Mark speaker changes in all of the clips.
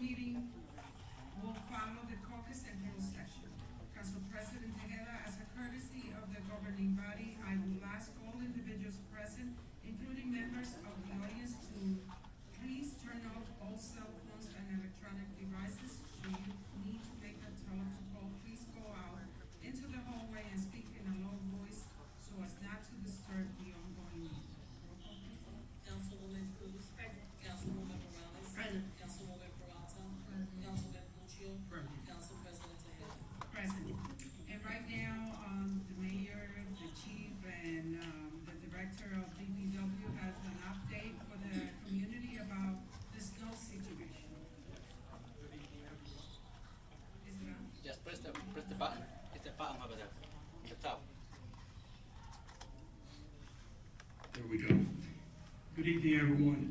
Speaker 1: meeting will follow the caucus and closed session. Council President Tejeda, as a courtesy of the governing body, I will ask all individuals present, including members of the audience, to please turn off all cell phones and electronic devices. Should you need to make a telephone call, please go out into the hallway and speak in a low voice so as not to disturb the ongoing meeting.
Speaker 2: Councilwoman Cruz. Present. Councilwoman Morales.
Speaker 1: Present.
Speaker 2: Councilwoman Peralta.
Speaker 1: Present.
Speaker 2: Councilman Puccio.
Speaker 1: Present.
Speaker 2: Council President Tejeda.
Speaker 1: Present. And right now, the mayor, the chief, and the director of DPW has an update for the community about the snow situation. Is it on?
Speaker 3: Just press the button. It's the button over there, the top.
Speaker 4: There we go. Good evening, everyone.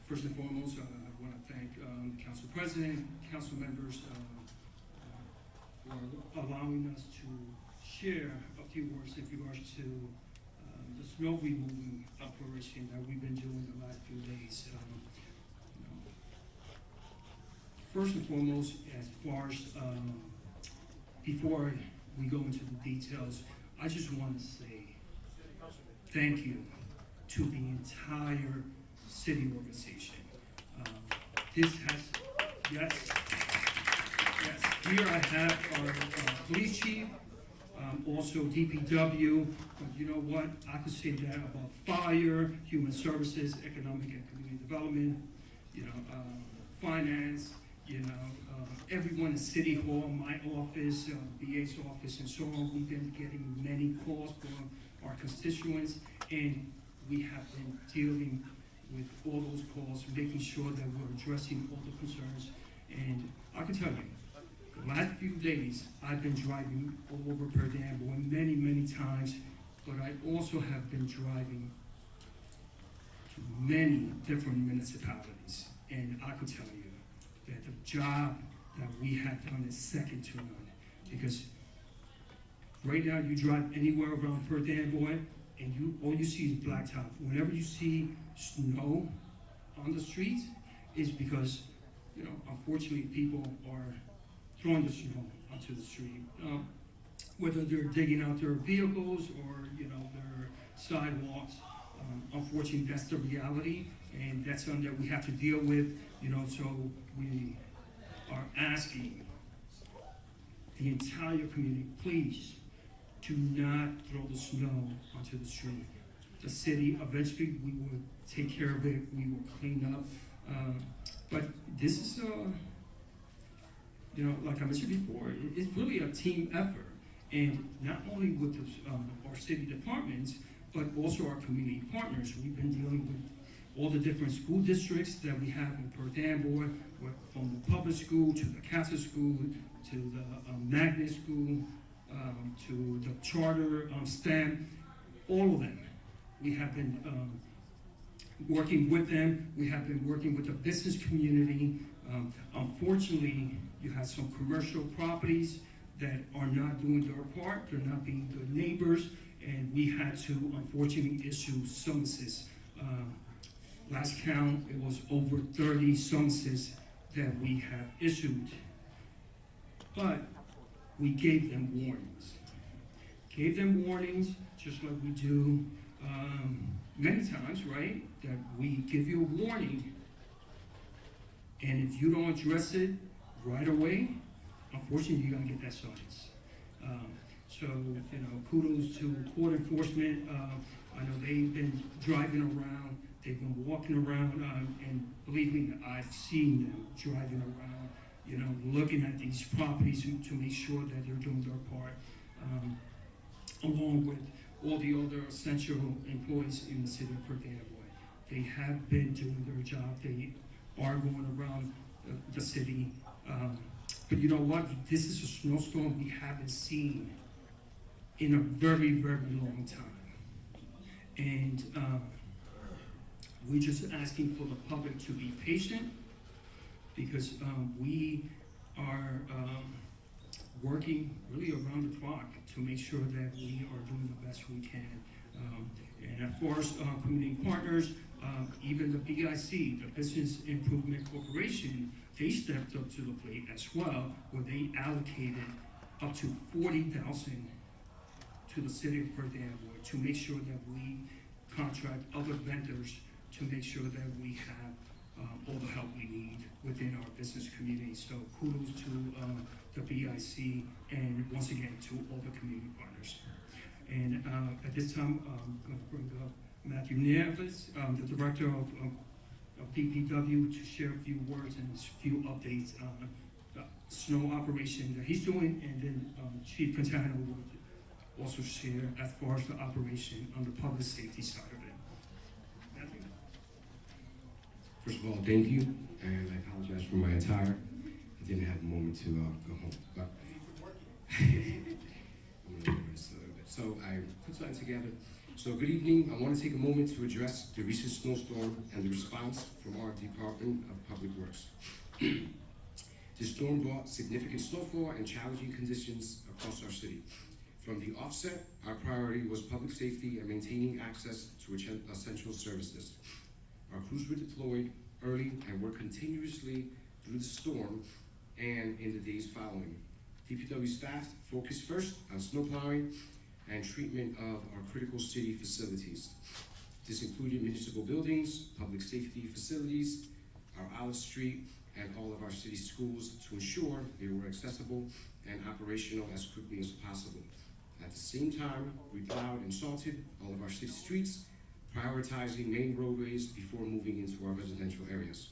Speaker 4: First and foremost, I want to thank the council president, council members for allowing us to share a few words in regards to the snow removing operation that we've been doing the last few days. First and foremost, as far as before we go into the details, I just want to say thank you to the entire city organization. This has, yes, here I have our police chief, also DPW, but you know what, I could say that about fire, human services, economic and community development, finance, everyone in City Hall, my office, BA's office, and so on. We've been getting many calls from our constituents, and we have been dealing with all those calls, making sure that we're addressing all the concerns. And I can tell you, the last few days, I've been driving all over Perth Amboy many, many times, but I also have been driving to many different municipalities. And I can tell you that the job that we have done is second to none. Because right now, you drive anywhere around Perth Amboy, and all you see is blacktop. Whenever you see snow on the streets, is because, unfortunately, people are throwing the snow onto the street. Whether they're digging out their vehicles or, their sidewalks. Unfortunately, that's the reality, and that's something that we have to deal with, so we are asking the entire community, please, do not throw the snow onto the street. The city, eventually, we will take care of it, we will clean up. But this is, like I mentioned before, it's really a team effort. And not only with our city departments, but also our community partners. We've been dealing with all the different school districts that we have in Perth Amboy, from the public school to the Catholic school to the magnet school, to the charter STEM, all of them. We have been working with them. We have been working with the business community. Unfortunately, you have some commercial properties that are not doing their part. They're not being good neighbors, and we had to, unfortunately, issue summonses. Last count, it was over 30 summonses that we have issued. But we gave them warnings. Gave them warnings, just like we do many times, right? That we give you a warning, and if you don't address it right away, unfortunately, you're gonna get that summons. So, kudos to court enforcement. I know they've been driving around, they've been walking around, and believe me, I've seen them driving around, looking at these properties to make sure that they're doing their part, along with all the other essential employees in the city of Perth Amboy. They have been doing their job. They are going around the city. But you know what? This is a snowstorm we haven't seen in a very, very long time. And we're just asking for the public to be patient, because we are working really around the clock to make sure that we are doing the best we can. And as far as community partners, even the BIC, the Business Improvement Corporation, they stepped up to the plate as well, where they allocated up to $40,000 to the city of Perth Amboy to make sure that we contract other vendors to make sure that we have all the help we need within our business community. So kudos to the BIC and once again to all the community partners. And at this time, I'm going to bring up Matthew Neves, the director of DPW, to share a few words and a few updates on the snow operation that he's doing, and then Chief Quintana will also share as far as the operation on the public safety side of it. Matthew?
Speaker 5: First of all, thank you, and I apologize for my attire. I didn't have a moment to go home, but I'm gonna do this a little bit. So I put something together. So good evening. I want to take a moment to address the recent snowstorm and the response from our Department of Public Works. The storm brought significant snowfall and challenging conditions across our city. From the offset, our priority was public safety and maintaining access to essential services. Our crews were deployed early and worked continuously through the storm and in the days following. DPW staff focused first on snow plowing and treatment of our critical city facilities. This included municipal buildings, public safety facilities, our Olive Street, and all of our city schools to ensure they were accessible and operational as quickly as possible. At the same time, we plowed and salted all of our city streets, prioritizing main roadways before moving into our residential areas.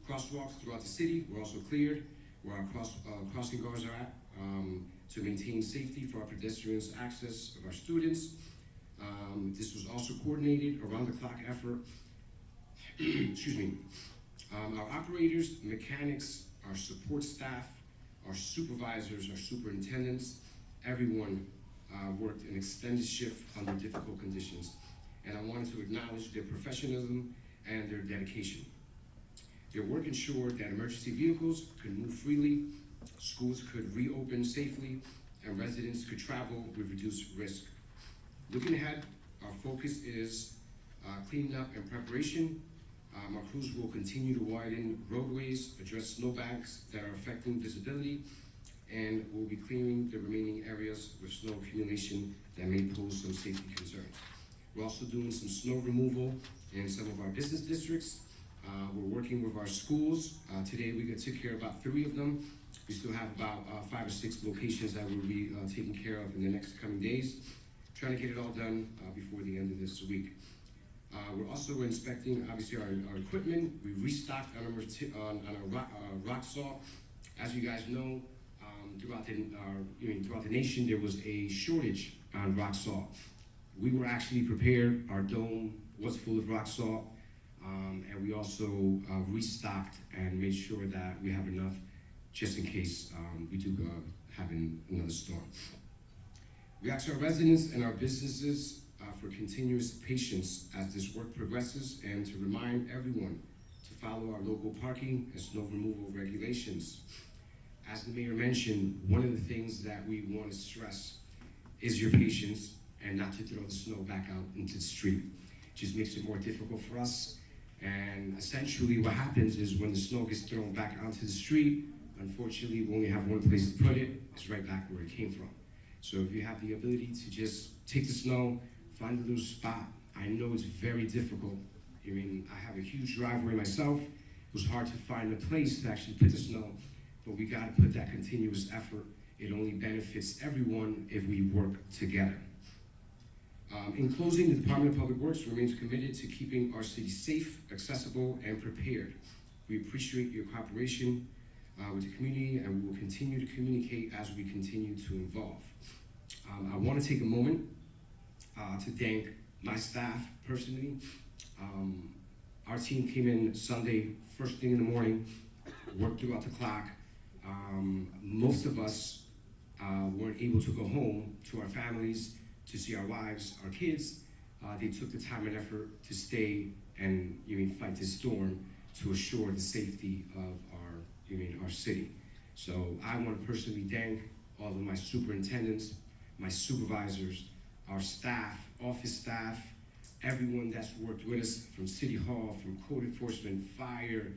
Speaker 5: Crosswalks throughout the city were also cleared where our crossing guards are at to maintain safety for our pedestrians' access of our students. This was also coordinated around-the-clock effort. Excuse me. Our operators, mechanics, our support staff, our supervisors, our superintendents, everyone worked an extended shift under difficult conditions. And I wanted to acknowledge their professionalism and their dedication. Their work ensured that emergency vehicles could move freely, schools could reopen safely, and residents could travel with reduced risk. Looking ahead, our focus is cleaning up and preparation. Our crews will continue to widen roadways, address snowbanks that are affecting visibility, and we'll be clearing the remaining areas with snow accumulation that may pose some safety concerns. We're also doing some snow removal in some of our business districts. We're working with our schools. Today we took care of about 3 of them. We still have about 5 or 6 locations that we'll be taking care of in the next coming days. Trying to get it all done before the end of this week. We're also inspecting, obviously, our equipment. We restocked on our rock saw. As you guys know, throughout the nation, there was a shortage on rock salt. We were actually prepared. Our dome was full of rock salt, and we also restocked and made sure that we have enough just in case we do have another storm. We ask our residents and our businesses for continuous patience as this work progresses, and to remind everyone to follow our local parking and snow removal regulations. As the mayor mentioned, one of the things that we want to stress is your patience and not to throw the snow back out into the street. It just makes it more difficult for us. And essentially what happens is when the snow gets thrown back onto the street, unfortunately we only have one place to put it. It's right back where it came from. So if you have the ability to just take the snow, find a little spot. I know it's very difficult. I mean, I have a huge driveway myself. It was hard to find a place to actually put the snow, but we gotta put that continuous effort. It only benefits everyone if we work together. In closing, the Department of Public Works remains committed to keeping our city safe, accessible, and prepared. We appreciate your cooperation with the community, and we will continue to communicate as we continue to evolve. I want to take a moment to thank my staff personally. Our team came in Sunday, first thing in the morning, worked throughout the clock. Most of us weren't able to go home to our families, to see our wives, our kids. They took the time and effort to stay and fight this storm to assure the safety of our city. So I want to personally thank all of my superintendents, my supervisors, our staff, office staff, everyone that's worked with us from City Hall, from code enforcement, fire,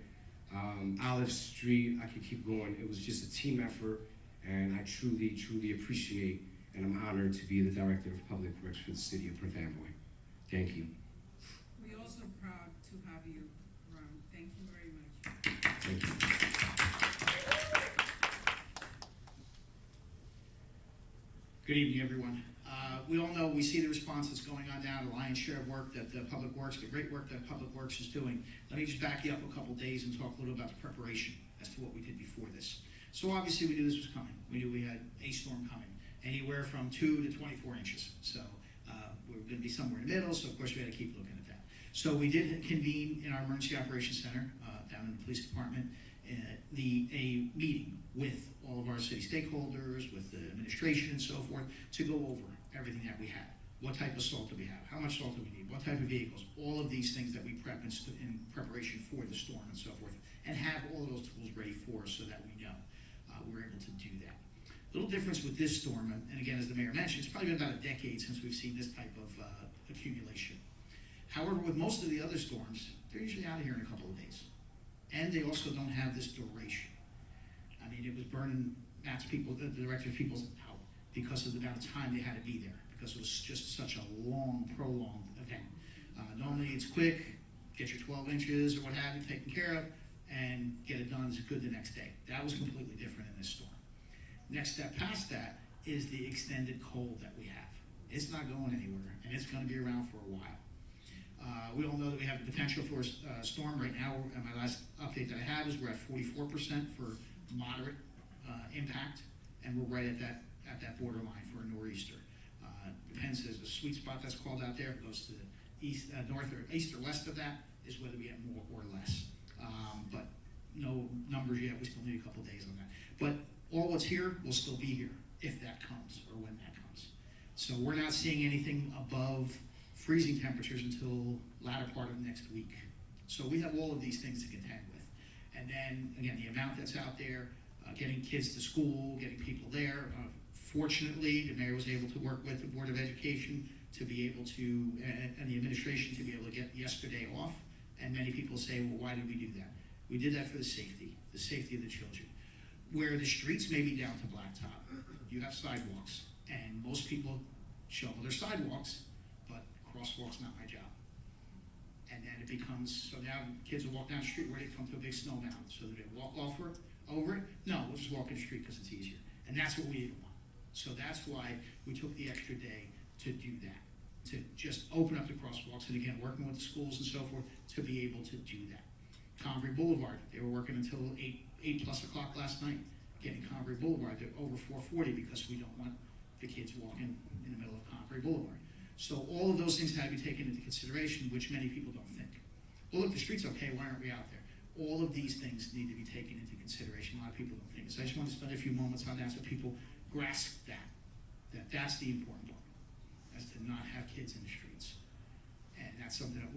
Speaker 5: Olive Street, I could keep going. It was just a team effort, and I truly, truly appreciate and I'm honored to be the Director of Public Works for the City of Perth Amboy. Thank you.
Speaker 1: We're also proud to have you, Ron. Thank you very much.
Speaker 5: Thank you.
Speaker 6: Good evening, everyone. We all know, we see the response that's going on now, the lion's share of work that Public Works, the great work that Public Works is doing. Let me just back you up a couple days and talk a little about the preparation as to what we did before this. So obviously we knew this was coming. We knew we had a storm coming, anywhere from 2 to 24 inches. So we were going to be somewhere in the middle, so of course we had to keep looking at that. So we did convene in our Emergency Operations Center down in the police department a meeting with all of our city stakeholders, with the administration and so forth, to go over everything that we had. What type of salt do we have? How much salt do we need? What type of vehicles? All of these things that we prep in preparation for the storm and so forth, and have all of those tools ready for us so that we know we're able to do that. Little difference with this storm, and again, as the mayor mentioned, it's probably been about a decade since we've seen this type of accumulation. However, with most of the other storms, they're usually out of here in a couple of days. And they also don't have this duration. I mean, it was burning Matt's people, the director's people out because of the amount of time they had to be there, because it was just such a long, prolonged event. Normally it's quick, get your 12 inches or what have you taken care of, and get it done as good the next day. That was completely different in this storm. Next step past that is the extended cold that we have. It's not going anywhere, and it's going to be around for a while. We all know that we have the potential for a storm right now. My last update that I have is we're at 44% for moderate impact, and we're right at that borderline for a nor'easter. Depends, there's a sweet spot that's called out there. It goes to the east, north or east or west of that is whether we get more or less. But no numbers yet. We still need a couple days on that. But all what's here will still be here if that comes or when that comes. So we're not seeing anything above freezing temperatures until latter part of next week. So we have all of these things to contend with. And then, again, the amount that's out there, getting kids to school, getting people there. Fortunately, the mayor was able to work with the Board of Education to be able to, and the administration to be able to get yesterday off. And many people say, well, why did we do that? We did that for the safety of the children. Where the streets may be down to blacktop, you have sidewalks, and most people shovel their sidewalks, but crosswalk's not my job. And then it becomes, so now kids will walk down the street where they come to a big snow mountain. So do they walk over it? No, we'll just walk in the street because it's easier. And that's what we didn't want. So that's why we took the extra day to do that, to just open up the crosswalks, and again, working with the schools and so forth to be able to do that. Convery Boulevard, they were working until 8 plus o'clock last night, getting Convery Boulevard to over 440 because we don't want the kids walking in the middle of Convery Boulevard. So all of those things had to be taken into consideration, which many people don't think. Well, look, the street's okay, why aren't we out there? All of these things need to be taken into consideration. A lot of people don't think. So I just want to spend a few moments on that so people grasp that's the important part, is to not have kids in the streets. And that's something that,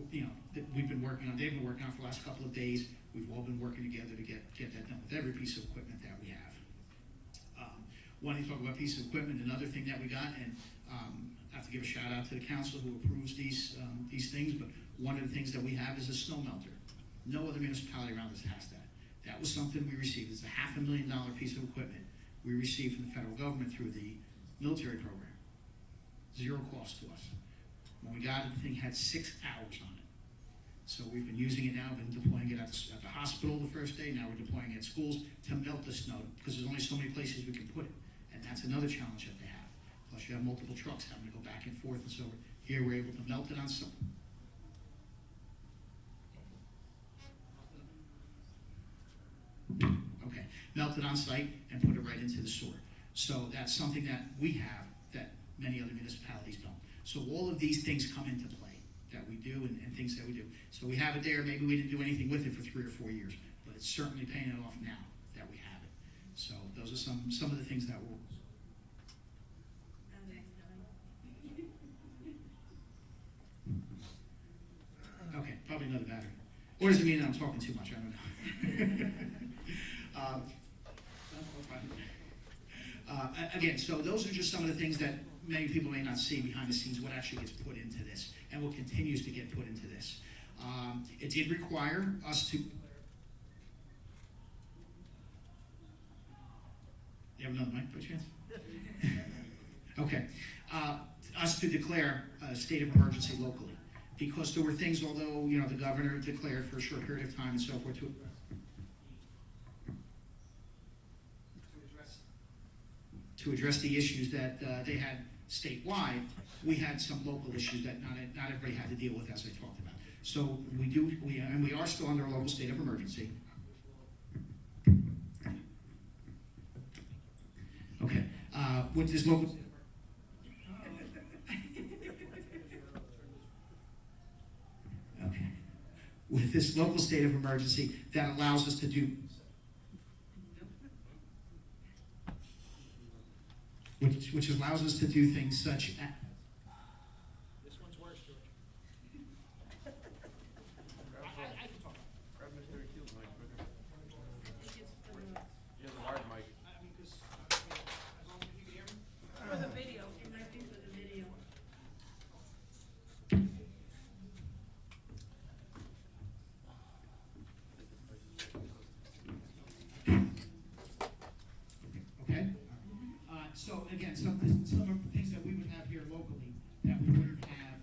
Speaker 6: that we've been working on. They've been working on for the last couple of days. We've all been working together to get that done with every piece of equipment that we have. When you talk about piece of equipment, another thing that we got, and I have to give a shout out to the council who approves these things, but one of the things that we have is a snow melter. No other municipality around us has that. That was something we received. It's a $500,000 piece of equipment we received from the federal government through the military program. Zero cost to us. When we got it, the thing had 6 hours on it. So we've been using it now, been deploying it at the hospital the first day, now we're deploying it at schools to melt the snow, because there's only so many places we can put it. And that's another challenge that they have. Plus you have multiple trucks having to go back and forth, and so here we're able to melt it on some. Okay, melt it on site and put it right into the sewer. So that's something that we have that many other municipalities don't. So all of these things come into play that we do and things that we do. So we have it there, maybe we didn't do anything with it for 3 or 4 years, but it's certainly paying it off now that we have it. So those are some of the things that we're. Okay, probably another battery. Or does it mean that I'm talking too much? I don't know. Again, so those are just some of the things that many people may not see behind the scenes what actually gets put into this and what continues to get put into this. It did require us to. You have another mic by chance? Okay. Us to declare a state of emergency locally, because there were things, although, you know, the governor declared for a short period of time and so forth, to address the issues that they had statewide, we had some local issues that not everybody had to deal with, as I talked about. So we are still under a local state of emergency. Okay, with this local. Okay, with this local state of emergency, that allows us to do. Which allows us to do things such as.
Speaker 7: This one's worse, George.
Speaker 6: I can talk.
Speaker 7: Grab Mr. Akil's mic quicker. He has a hard mic.
Speaker 6: I mean, because as long as you can hear me.
Speaker 1: For the video, connecting for the video.
Speaker 6: Okay? So again, some of the things that we would have here locally that we wouldn't have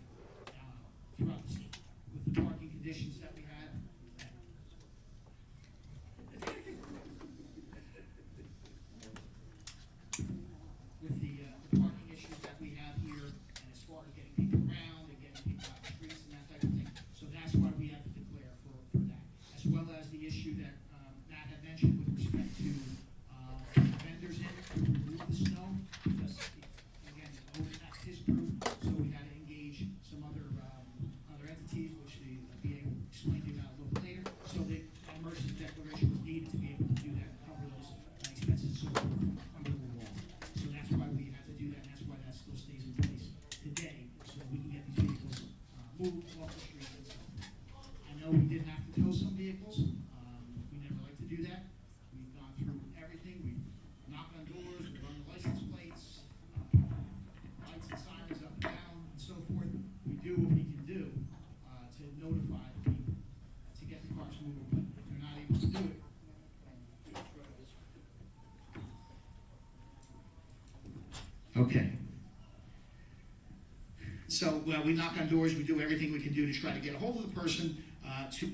Speaker 6: throughout the state, with the parking conditions that we had. With the parking issues that we have here, and as far as getting people around and getting people out the streets and that type of thing. So that's why we had to declare for that. As well as the issue that Matt had mentioned with respect to vendors in to remove the snow, because again, that's his crew, so we had to engage some other entities, which the VA will explain to you about a little later. So the emergency declaration was needed to be able to do that, and cover those expenses so under the law. So that's why we had to do that, and that's why that still stays in place today, so we can get these vehicles moved off the street and so forth. I know we did have to tow some vehicles. We never like to do that. We've gone through everything. We've knocked on doors, we've run the license plates, lights and sirens up and down, and so forth. We do what we can do to notify the people to get the cars moving, but if they're not able to do it. Okay. So, well, we knock on doors, we do everything we can do to try to get a hold of the person to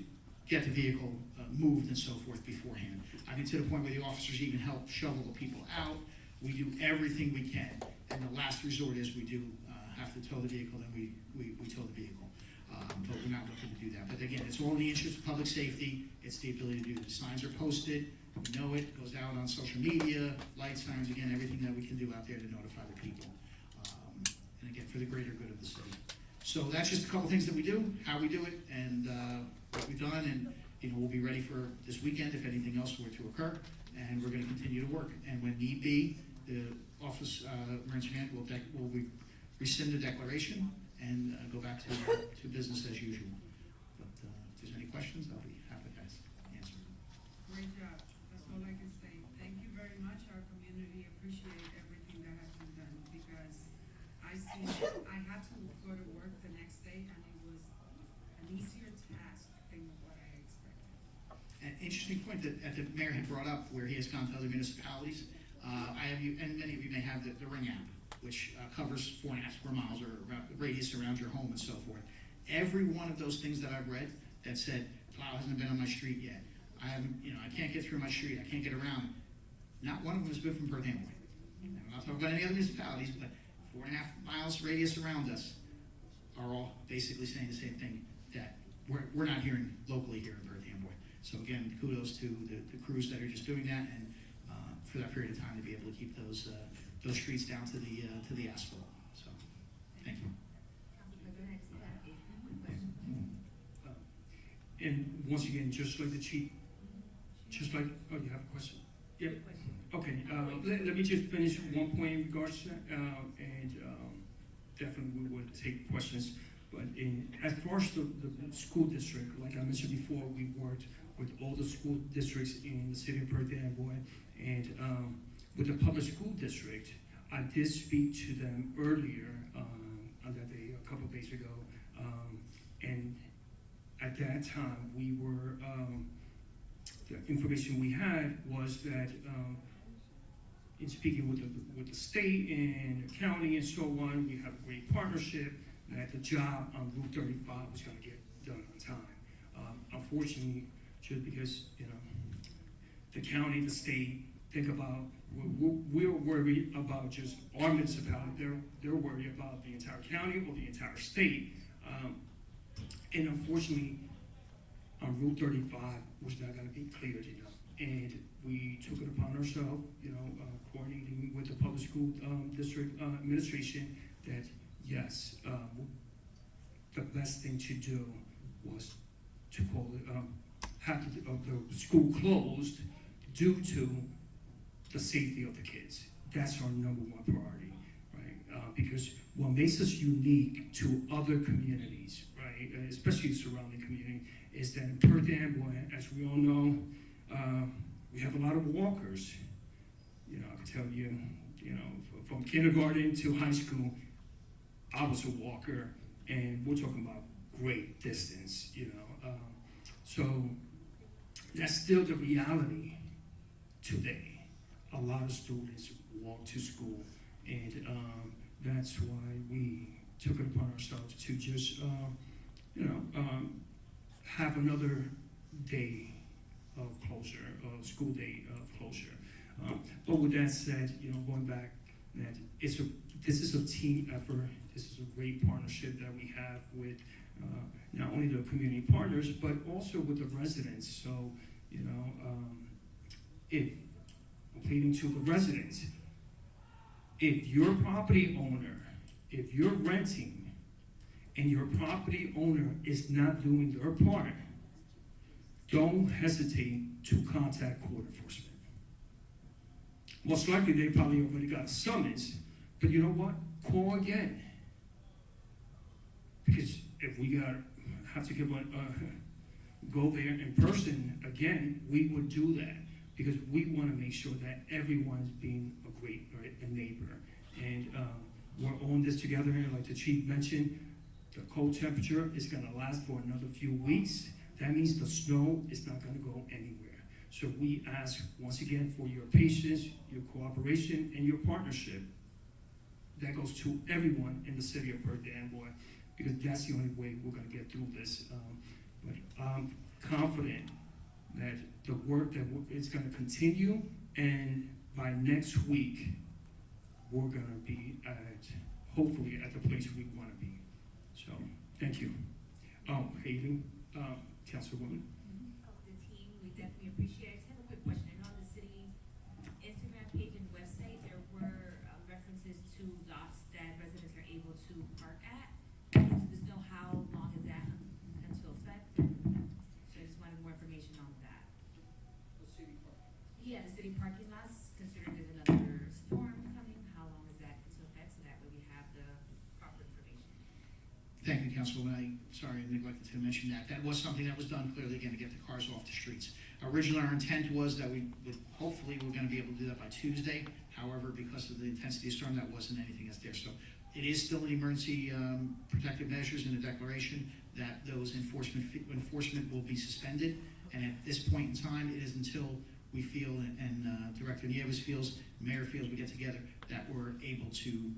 Speaker 6: get the vehicle moved and so forth beforehand. I mean, to the point where the officers even help shovel the people out. We do everything we can, and the last resort is we do have to tow the vehicle, then we tow the vehicle. But we're not looking to do that. But again, it's all in the interest of public safety. It's the ability to do. The signs are posted, we know it, goes out on social media, light signs, again, everything that we can do out there to notify the people. And again, for the greater good of the city. So that's just a couple things that we do, how we do it, and what we've done, and we'll be ready for this weekend if anything else were to occur, and we're going to continue to work. And when need be, the office, emergency management will rescind the declaration and go back to business as usual. But if there's any questions, I'll be happy to answer.
Speaker 1: Great job. That's all I can say. Thank you very much. Our community appreciate everything that has been done, because I had to go to work the next day, and it was an easier task than what I expected.
Speaker 6: An interesting point that the mayor had brought up, where he has gone to other municipalities. I have you, and many of you may have the Ring app, which covers 4.5 square miles or radius around your home and so forth. Every one of those things that I've read that said plow hasn't been on my street yet. I can't get through my street. I can't get around. Not one of them has been from Perth Amboy. I'm not talking about any other municipalities, but 4.5 miles radius around us are all basically saying the same thing, that we're not hearing locally here in Perth Amboy. So again, kudos to the crews that are just doing that, and for that period of time to be able to keep those streets down to the asphalt. So, thank you.
Speaker 4: And once again, just like the chief, oh, you have a question? Yeah. Okay, let me just finish one point in regards to that, and definitely we will take questions. But as far as the school district, like I mentioned before, we worked with all the school districts in the city of Perth Amboy, and with the public school district, I did speak to them earlier on that day, a couple of days ago, and at that time, we were, the information we had was that in speaking with the state and the county and so on, we have a great partnership, that the job on Route 35 was gonna get done on time. Unfortunately, just because, the county, the state, think about, we're worried about just our municipality, they're worried about the entire county or the entire state. And unfortunately, on Route 35 was not gonna be cleared enough. And we took it upon ourselves, coordinating with the public school district administration, that yes, the best thing to do was to call it, have the school closed due to the safety of the kids. That's our number one priority, right? Because what makes us unique to other communities, right, especially the surrounding community, is that in Perth Amboy, as we all know, we have a lot of walkers. I can tell you, from kindergarten to high school, I was a walker, and we're talking about great distance, So that's still the reality today. A lot of students walk to school, and that's why we took it upon ourselves to just, have another day of closure, school day of closure. But with that said, going back, that this is a team effort. This is a great partnership that we have with not only the community partners, but also with the residents. So, if I'm pleading to the residents, if your property owner, if you're renting and your property owner is not doing their part, don't hesitate to contact court enforcement. Most likely they probably already got a summons, but you know what? Call again. Because if we have to go there in person again, we would do that, because we want to make sure that everyone's being a great neighbor. And we're on this together here, like the chief mentioned. The cold temperature is going to last for another few weeks. That means the snow is not going to go anywhere. So we ask once again for your patience, your cooperation, and your partnership. That goes to everyone in the city of Perth Amboy, because that's the only way we're going to get through this. But I'm confident that the work that is going to continue, and by next week, we're going to be hopefully at the place we want to be. So, thank you. Haley, Councilwoman.
Speaker 8: The team, we definitely appreciate it. I just have a quick question. On the city's Instagram page and website, there were references to lots that residents are able to park at. Just know how long is that until effect? So I just wanted more information on that.
Speaker 4: The city park.
Speaker 8: Yeah, the city parking lots, considering there's another storm coming, how long is that until effect, so that way we have the proper information?
Speaker 6: Thank you, Councilwoman. Sorry, I neglected to mention that. That was something that was done clearly, again, to get the cars off the streets. Originally, our intent was that hopefully we're going to be able to do that by Tuesday. However, because of the intensity of the storm, that wasn't anything that's there. So it is still an emergency protective measures in the declaration that those enforcement will be suspended. And at this point in time, it is until we feel, and Director Nieves feels, Mayor feels, we get together, that we're able to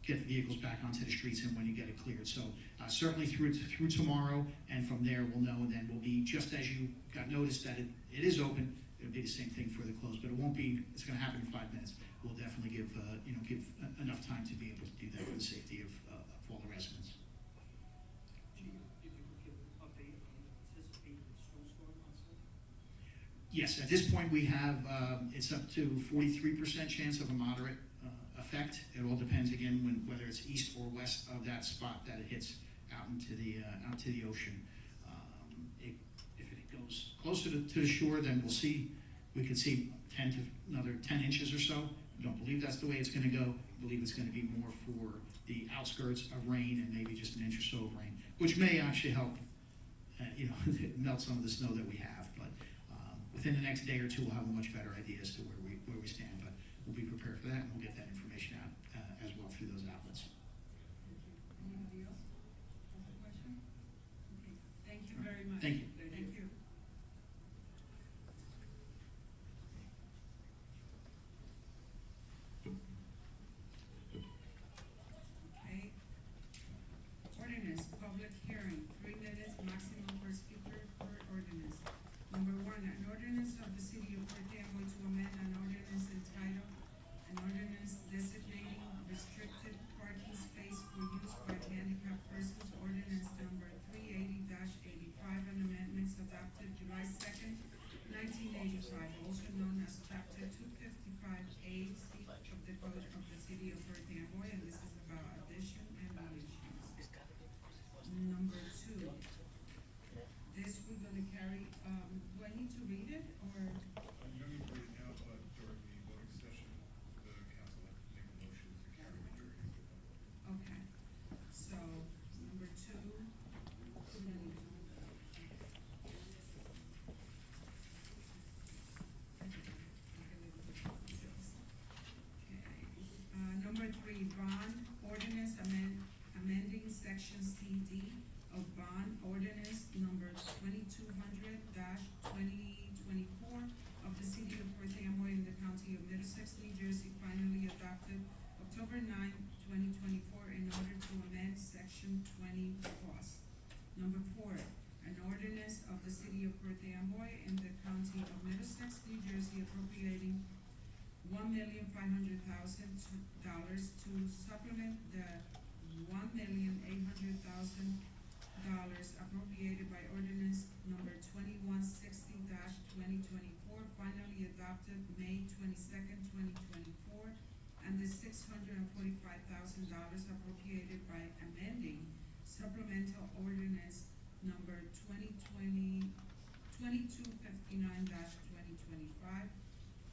Speaker 6: get the vehicles back onto the streets and when you get it cleared. So certainly through tomorrow, and from there we'll know, and then we'll be, just as you got noticed that it is open, it'll be the same thing for the close, but it won't be, it's gonna happen in 5 minutes. We'll definitely give enough time to be able to do that for the safety of all the residents. Yes, at this point we have, it's up to 43% chance of a moderate effect. It all depends again whether it's east or west of that spot that it hits out into the ocean. If it goes closer to the shore, then we could see another 10 inches or so. I don't believe that's the way it's going to go. I believe it's going to be more for the outskirts of rain and maybe just an inch or so of rain, which may actually help, melt some of the snow that we have. But within the next day or two, we'll have a much better idea as to where we stand. But we'll be prepared for that, and we'll get that information out as well through those outlets.
Speaker 1: Anybody else? Has a question? Okay, thank you very much.
Speaker 6: Thank you.
Speaker 1: Thank you. Okay. Ordinance, public hearing, 3 minutes maximum per speaker per ordinance. Number one, an ordinance of the city of Perth Amboy to amend an ordinance entitled, an ordinance designating restricted parking space for use by handicapped persons, ordinance number 380-85, and amendments adopted July 2nd, 1985, also known as chapter 255A of the code of the city of Perth Amboy, and this is about addition and deletions. Number two, this we're gonna carry, do I need to read it, or?
Speaker 9: You don't need to read it now, but during the voting session, the council have to make a motion to carry the hearing to the public.
Speaker 1: Okay, so, number two, we're gonna do. Okay, number three, bond ordinance amending section CD of bond ordinance number 2200-2024 of the city of Perth Amboy in the county of Middlesex, New Jersey, finally adopted October 9, 2024, in order to amend section 20 cost. Number four, an ordinance of the city of Perth Amboy in the county of Middlesex, New Jersey, appropriating $1,500,000 to supplement the $1,800,000 appropriated by ordinance number 2160-2024, finally adopted May 22nd, 2024, and the $645,000 appropriated by amending supplemental ordinance number 2259-2025,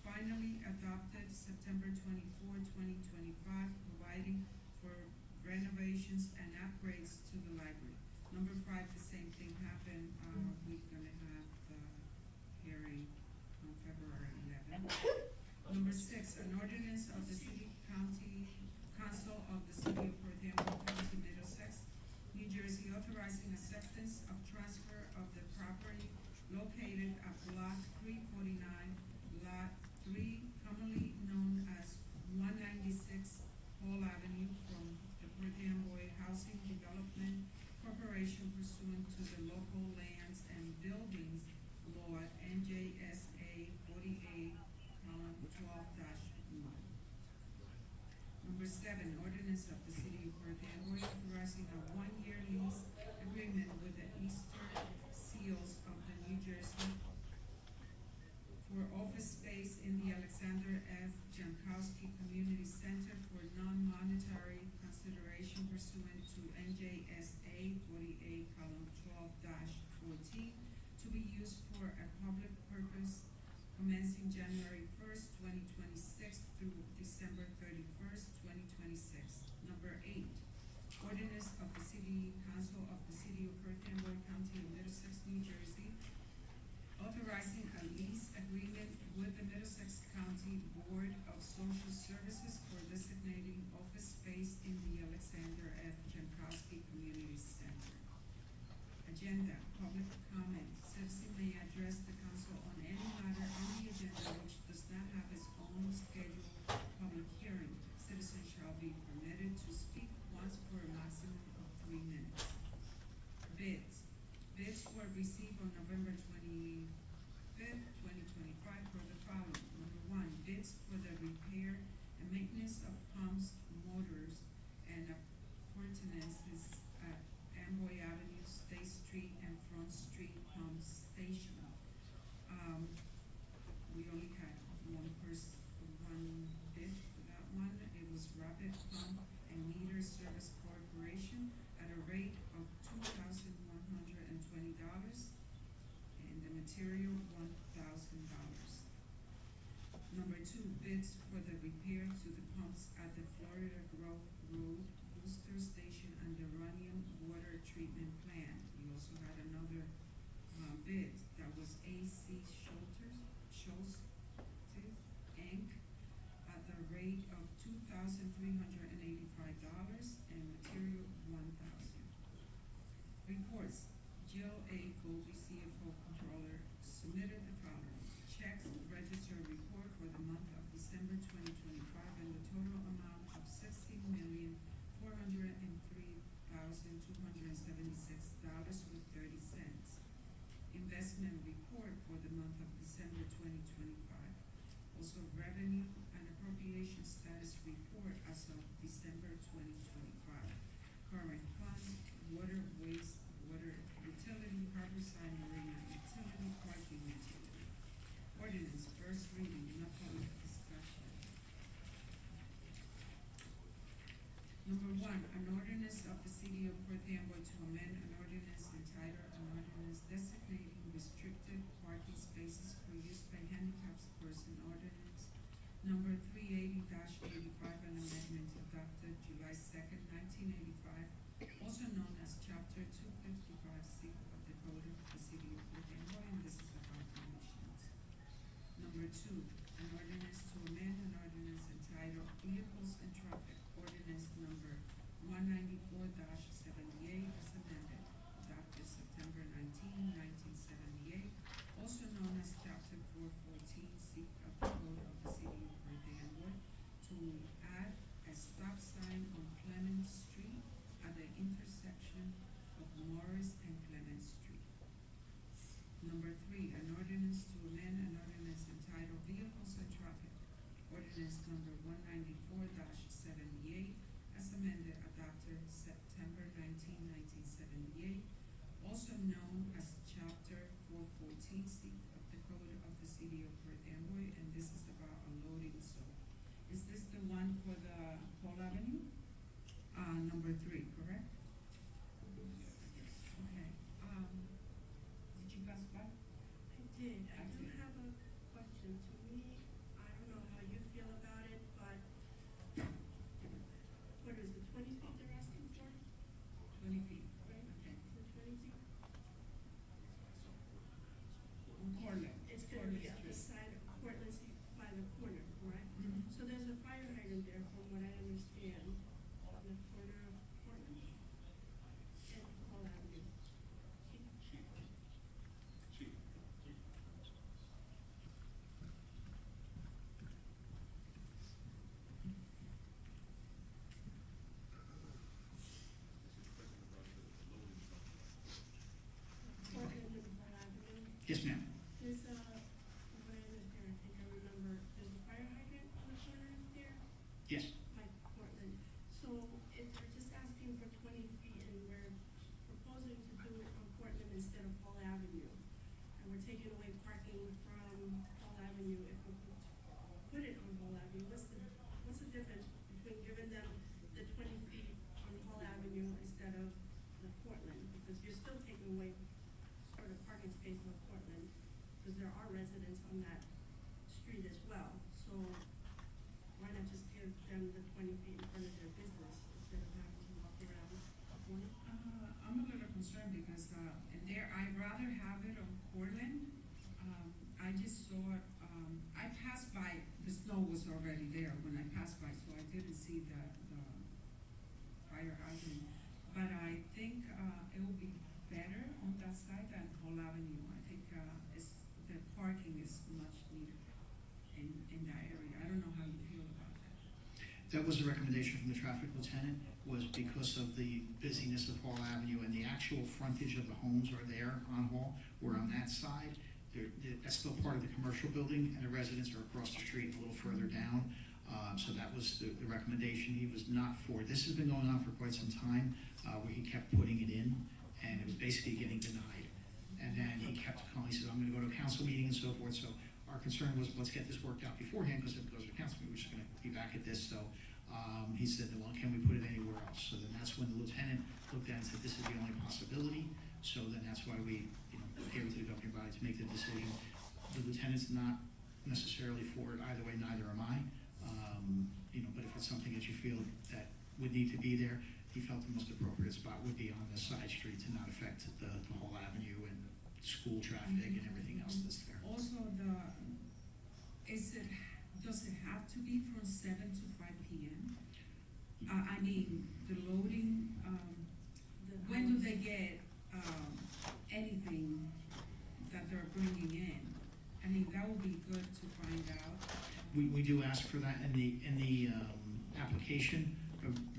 Speaker 1: finally adopted September 24, 2025, providing for renovations and upgrades to the library. Number five, the same thing happened, we're gonna have the hearing on February 11th. Number six, an ordinance of the city county council of the city of Perth Amboy, County Middlesex, New Jersey, authorizing acceptance of transfer of the property located at block 349, lot 3, commonly known as 196 Hall Avenue, from the Perth Amboy Housing Development Corporation pursuant to the local lands and buildings law at NJSA 48, 12-1. Number seven, ordinance of the city of Perth Amboy authorizing a one-year lease agreement with the Eastern Seals of the New Jersey for office space in the Alexander F. Jankowski Community Center for non-monetary consideration pursuant to NJSA 48:12-14, to be used for a public purpose commencing January 1st, 2026 through December 31st, 2026. Number eight, ordinance of the city council of the city of Perth Amboy, County of Middlesex, New Jersey, authorizing a lease agreement with the Middlesex County Board of Social Services for designating office space in the Alexander F. Jankowski Community Center. Agenda, public comment. Citizen may address the council on any matter on the agenda which does not have its own scheduled public hearing. Citizens shall be permitted to speak once for a maximum of 3 minutes. Bids. Bids were received on November 25th, 2025 for the following. Number one, bids for the repair and maintenance of pumps, motors, and appurtenances at Amboy Avenue, State Street, and Front Street Pump Station. We only had one bid for that one. It was Rapid Pump and Meter Service Corporation at a rate of $2,120, and the material $1,000. Number two, bids for the repair to the pumps at the Florida Grove Road Booster Station and the Runyon Water Treatment Plant. We also had another bid that was AC Schultz, Inc. at the December twenty twenty-five in the total amount of $16,403,276.30. Investment report for the month of December twenty twenty-five. Also revenue and appropriation status report as of December twenty twenty-five. Current fund, water, waste, water, utility, harborside, marina, utility, parking, utility. Ordinance, first reading, no public discussion. Number one, an ordinance of the city of Perth Amboy to amend an ordinance entitled an ordinance designating restricted parking spaces for use by handicapped person, ordinance number 380-85, an amendment adopted July 2nd, 1985, also known as chapter 255C of the code of the city of Perth Amboy, and this is about commissions. Number two, an ordinance to amend an ordinance entitled Vehicles and Traffic, ordinance number 194-78 as amended, adopted September 19, 1978, also known as chapter 414C of the code of the city of Perth Amboy, to add a stop sign on Clement Street at the intersection of Morris and Clement Street. Number three, an ordinance to amend an ordinance entitled Vehicles and Traffic, ordinance number 194-78, as amended, adopted September 19, 1978, also known as chapter 414C of the code of the city of Perth Amboy, and this is about a loading zone. Is this the one for the Paul Avenue? Number three, correct? Okay, did you pass by?
Speaker 10: I did. I do have a question. To me, I don't know how you feel about it, but what is it, 20 feet they're asking for?
Speaker 1: 20 feet,
Speaker 10: Right?
Speaker 1: okay.
Speaker 10: Is it 20 feet?
Speaker 1: On Cortland.
Speaker 10: It's gonna be up the side of Cortland Street by the corner, correct?
Speaker 1: Mhm.
Speaker 10: So there's a fire hydrant there, from what I understand, on the corner of Cortland and Hall Avenue. Cortland and Hall Avenue.
Speaker 6: Yes, ma'am.
Speaker 10: There's a, what I understand, I think I remember, there's a fire hydrant on the corner there,
Speaker 6: Yes.
Speaker 10: by Portland. So if they're just asking for 20 feet and we're proposing to do it on Portland instead of Hall Avenue, and we're taking away parking from Hall Avenue, if we put it on Hall Avenue, what's the difference between giving them the 20 feet on Hall Avenue instead of the Portland? Because you're still taking away sort of parking space on Portland, because there are residents on that street as well. So why not just give them the 20 feet in front of their business instead of having to walk around a corner?
Speaker 1: I'm a little concerned because, in there, I'd rather have it on Portland. I just saw it, I passed by, the snow was already there when I passed by, so I didn't see the fire hydrant. But I think, it will be better on that side than Hall Avenue. I think, the parking is much needed in that area. I don't know how you feel about that.
Speaker 6: That was a recommendation from the traffic lieutenant, was because of the busyness of Hall Avenue and the actual frontage of the homes are there on Hall. We're on that side. That's still part of the commercial building, and the residents are across the street a little further down. So that was the recommendation. He was not for. This has been going on for quite some time, where he kept putting it in, and it was basically getting denied. And then he kept calling, he said, I'm gonna go to a council meeting and so forth. So our concern was, let's get this worked out beforehand, because if it goes to council meeting, we're just gonna be back at this. So he said, well, can we put it anywhere else? So then that's when the lieutenant looked at it and said, this is the only possibility. So then that's why we, gave it to the governing body to make the decision. The lieutenant's not necessarily for it either way, neither am I. But if it's something that you feel that would need to be there, he felt the most appropriate spot would be on the side street to not affect the whole avenue and school traffic and everything else that's there.
Speaker 1: Also, does it have to be from 7 to 5 p.m.? I mean, the loading, when do they get, anything that they're bringing in? I mean, that would be good to find out.
Speaker 6: We do ask for that in the application.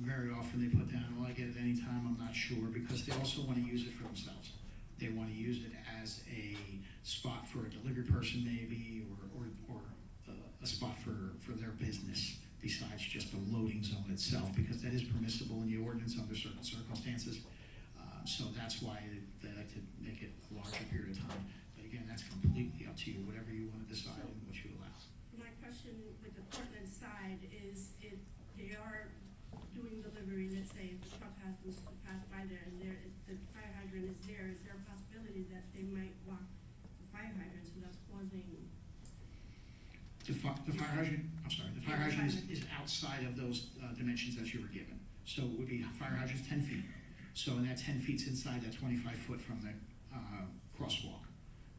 Speaker 6: Very often they put down, well, I get it anytime, I'm not sure, because they also want to use it for themselves. They want to use it as a spot for a delivery person maybe, or a spot for their business besides just the loading zone itself, because that is permissible in the ordinance under certain circumstances. So that's why they like to make it a larger period of time. But again, that's completely up to you, whatever you want to decide and what you allow.
Speaker 10: My question with the Portland side is if they are doing delivery, let's say if the truck happens to pass by there and if the fire hydrant is there a possibility that they might walk the fire hydrant, so that's causing?
Speaker 6: The fire hydrant, I'm sorry, the fire hydrant is outside of those dimensions that you were given. So it would be fire hydrant's 10 feet. So and that 10 feet's inside that 25 foot from the crosswalk.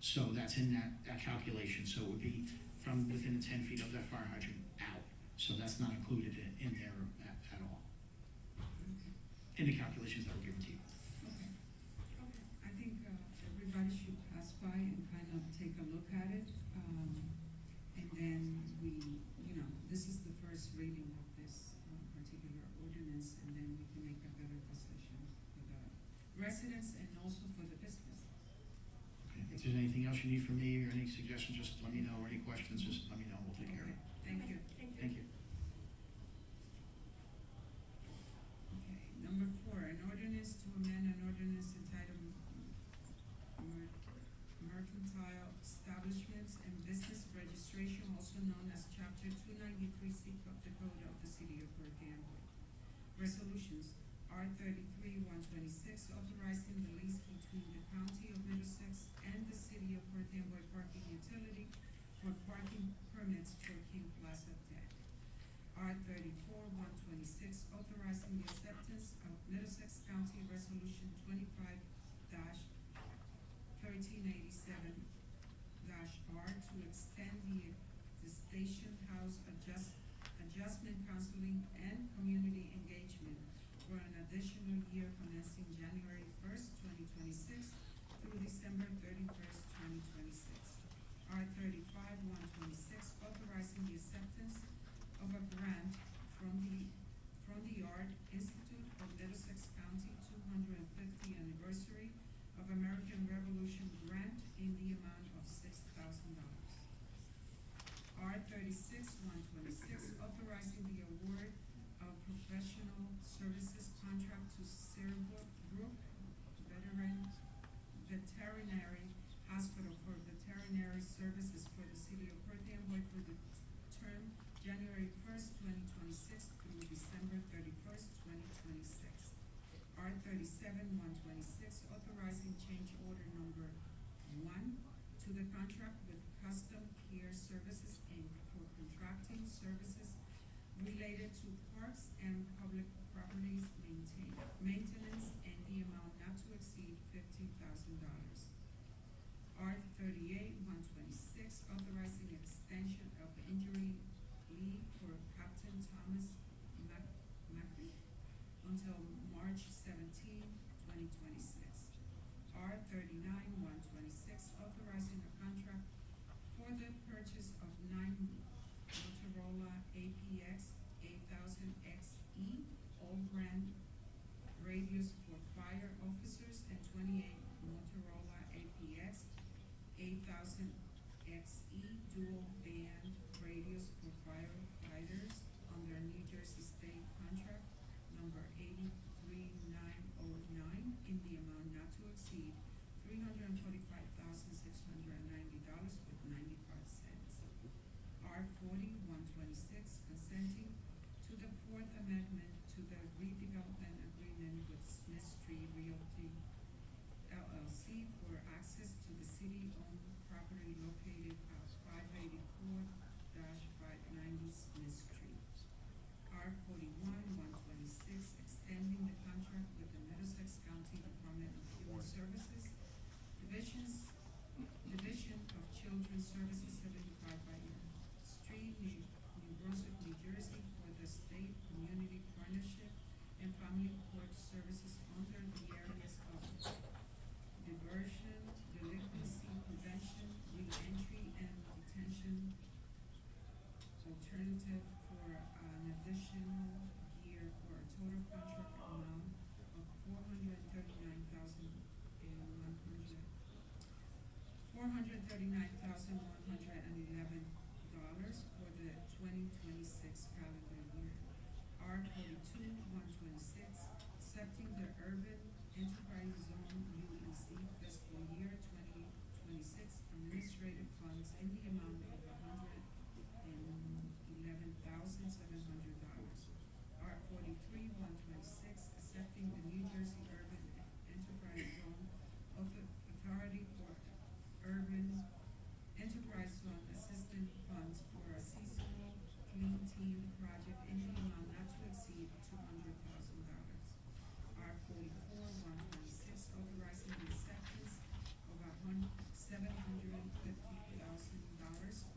Speaker 6: So that's in that calculation. So it would be from within the 10 feet of that fire hydrant out. So that's not included in there at all, in the calculations that were given to you.
Speaker 1: Okay. I think everybody should pass by and kind of take a look at it. And then this is the first reading of this particular ordinance, and then we can make a better decision for the residents and also for the business.
Speaker 6: Okay. If there's anything else you need from me or any suggestions, just let me know, or any questions, just let me know, we'll take care of it.
Speaker 1: Thank you.
Speaker 6: Thank you.
Speaker 1: Okay, number 4, an ordinance to amend an ordinance entitled Mercantile Establishments and Business Registration, also known as Chapter 293C of the Code of the City of Perth Amboy. Resolutions R33-126, authorizing the lease between the County of Middlesex and the City of Perth Amboy Parking Utility for parking permits for King Plaza Deck. R34-126, authorizing the acceptance of Middlesex County Resolution 25-1387-R to extend the station house adjustment counseling and community engagement for an additional year commencing January 1st, 2026 through December 31st, 2026. R35-126, authorizing the acceptance of a grant from the Art Institute of Middlesex County 250th Anniversary of American Revolution grant in the amount of $6,000. R36-126, authorizing the award of professional services contract to Serbrook Veterinary Hospital for veterinary services for the City of Perth Amboy for the term January 1st, 2026 through December 31st, 2026. R37-126, authorizing change order number 1 to the contract with Custom Care Services Inc. for contracting services related to parks and public properties maintenance and the amount not to exceed $15,000. R38-126, authorizing extension of injury leave for Captain Thomas Macri until March 17, 2026. R39-126, authorizing a contract for the purchase of 9 Motorola APX 8000XE all-brand radios for fire officers and 28 Motorola APX 8000XE dual-band radios for firefighters under New Jersey State Contract number 83909 in the amount not to exceed $345,690 with 95 cents. R40-126, consenting to the 4th Amendment to the redevelopment agreement with Smith Street Realty LLC for access to the city-owned property located at 584-590 Smith Street. R41-126, extending the contract with the Middlesex County Department $439,111 for the 2026 calendar year. R 42-126, accepting the Urban Enterprise Zone UEC fiscal year 2026 administrative funds in the amount of $111,700. R 43-126, accepting the New Jersey Urban Enterprise Zone of the Authority for Urban Enterprise Zone Assistant Funds for a seasonal clean team project in the amount not to exceed $200,000. R 44-126, authorizing the acceptance of a $750,000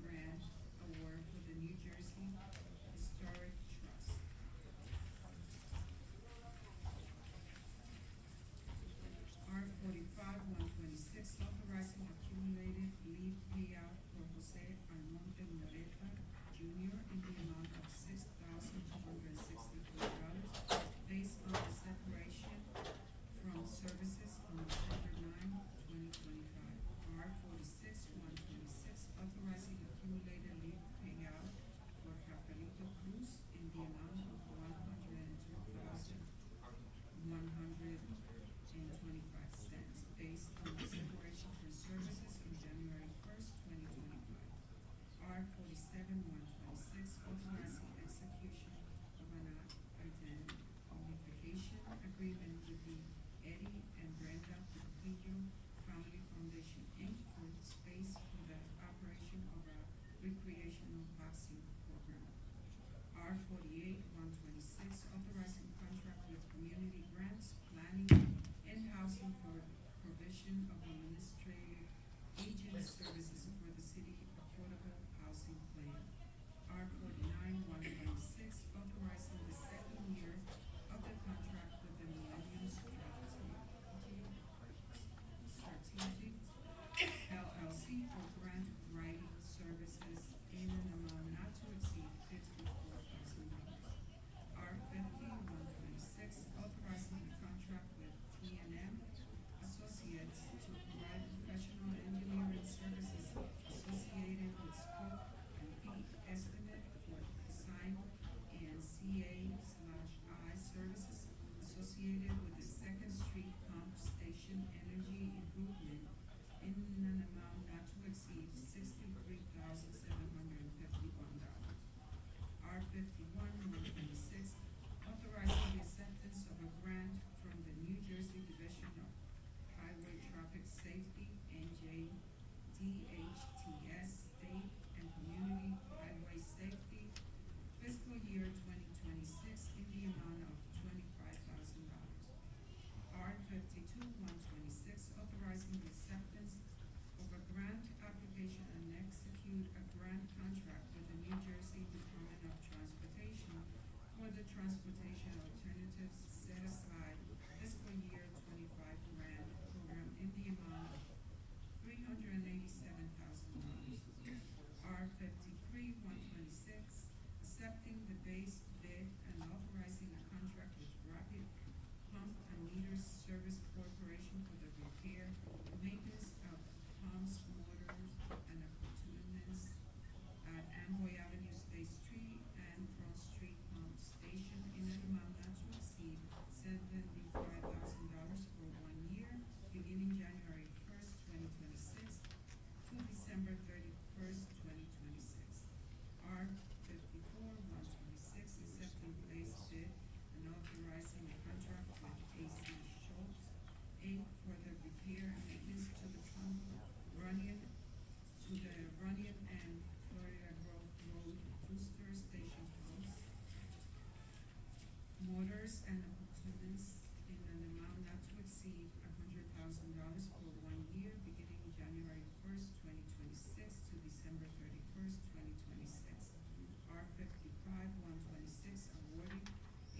Speaker 1: grant award for the New Jersey Historic Trust. R 45-126, authorizing accumulated leave payout for Jose Almonte Moreta Jr. in the amount of $6,264 based on the separation from services on December 9, 2025. R 46-126, authorizing accumulated leave payout for Rafaelito Cruz in the amount of $102,125 based on the separation from services on January 1st, 2025. R 47-126, authorizing execution of an indemnification agreement with the Eddie and Brenda Portillo Family Foundation, Inc. for space for the operation of a recreational boxing program. R 48-126, authorizing contract with community grants, planning, and housing for provision of administrative agent services for the city affordable housing plan. R 49-126, authorizing the second year of the contract with the Millennium Strategic LLC for grant writing services in an amount not to exceed $54,000. R 50-126, authorizing the contract with T&M Associates to provide professional engineering services associated with scope and fee estimate for design and CA/I services associated with the Second Street Pump Station energy improvement in an amount not to exceed $63,751. R 51-126, authorizing the acceptance of a grant from the New Jersey Division of Highway Traffic Safety, NJDHTS, State and Community Highway Safety, fiscal year 2026 in the amount of $25,000. R 52-126, authorizing the acceptance of a grant application and execute a grant contract with the New Jersey Department of Transportation for the Transportation Alternatives Set Aside fiscal year 25 grant program in the amount of $387,000. R 53-126, accepting the base bid and authorizing a contract with Rapid Pump and Meter Service Corporation for the repair and maintenance of pumps, motors, and accoutrements at Amboy Avenue, State Street, and Front Street Pump Station in an amount not to exceed $75,000 for 1 year, beginning January 1st, 2026 to December 31st, 2026. R 54-126, accepting base bid and authorizing a contract with AC Schultz, Inc. for the repair and maintenance to the pump Runyon and Florida Grove Road booster station pumps, motors, and accoutrements in an amount not to exceed $100,000 for 1 year, beginning January 1st, 2026 to December 31st, 2026. R 55-126, awarding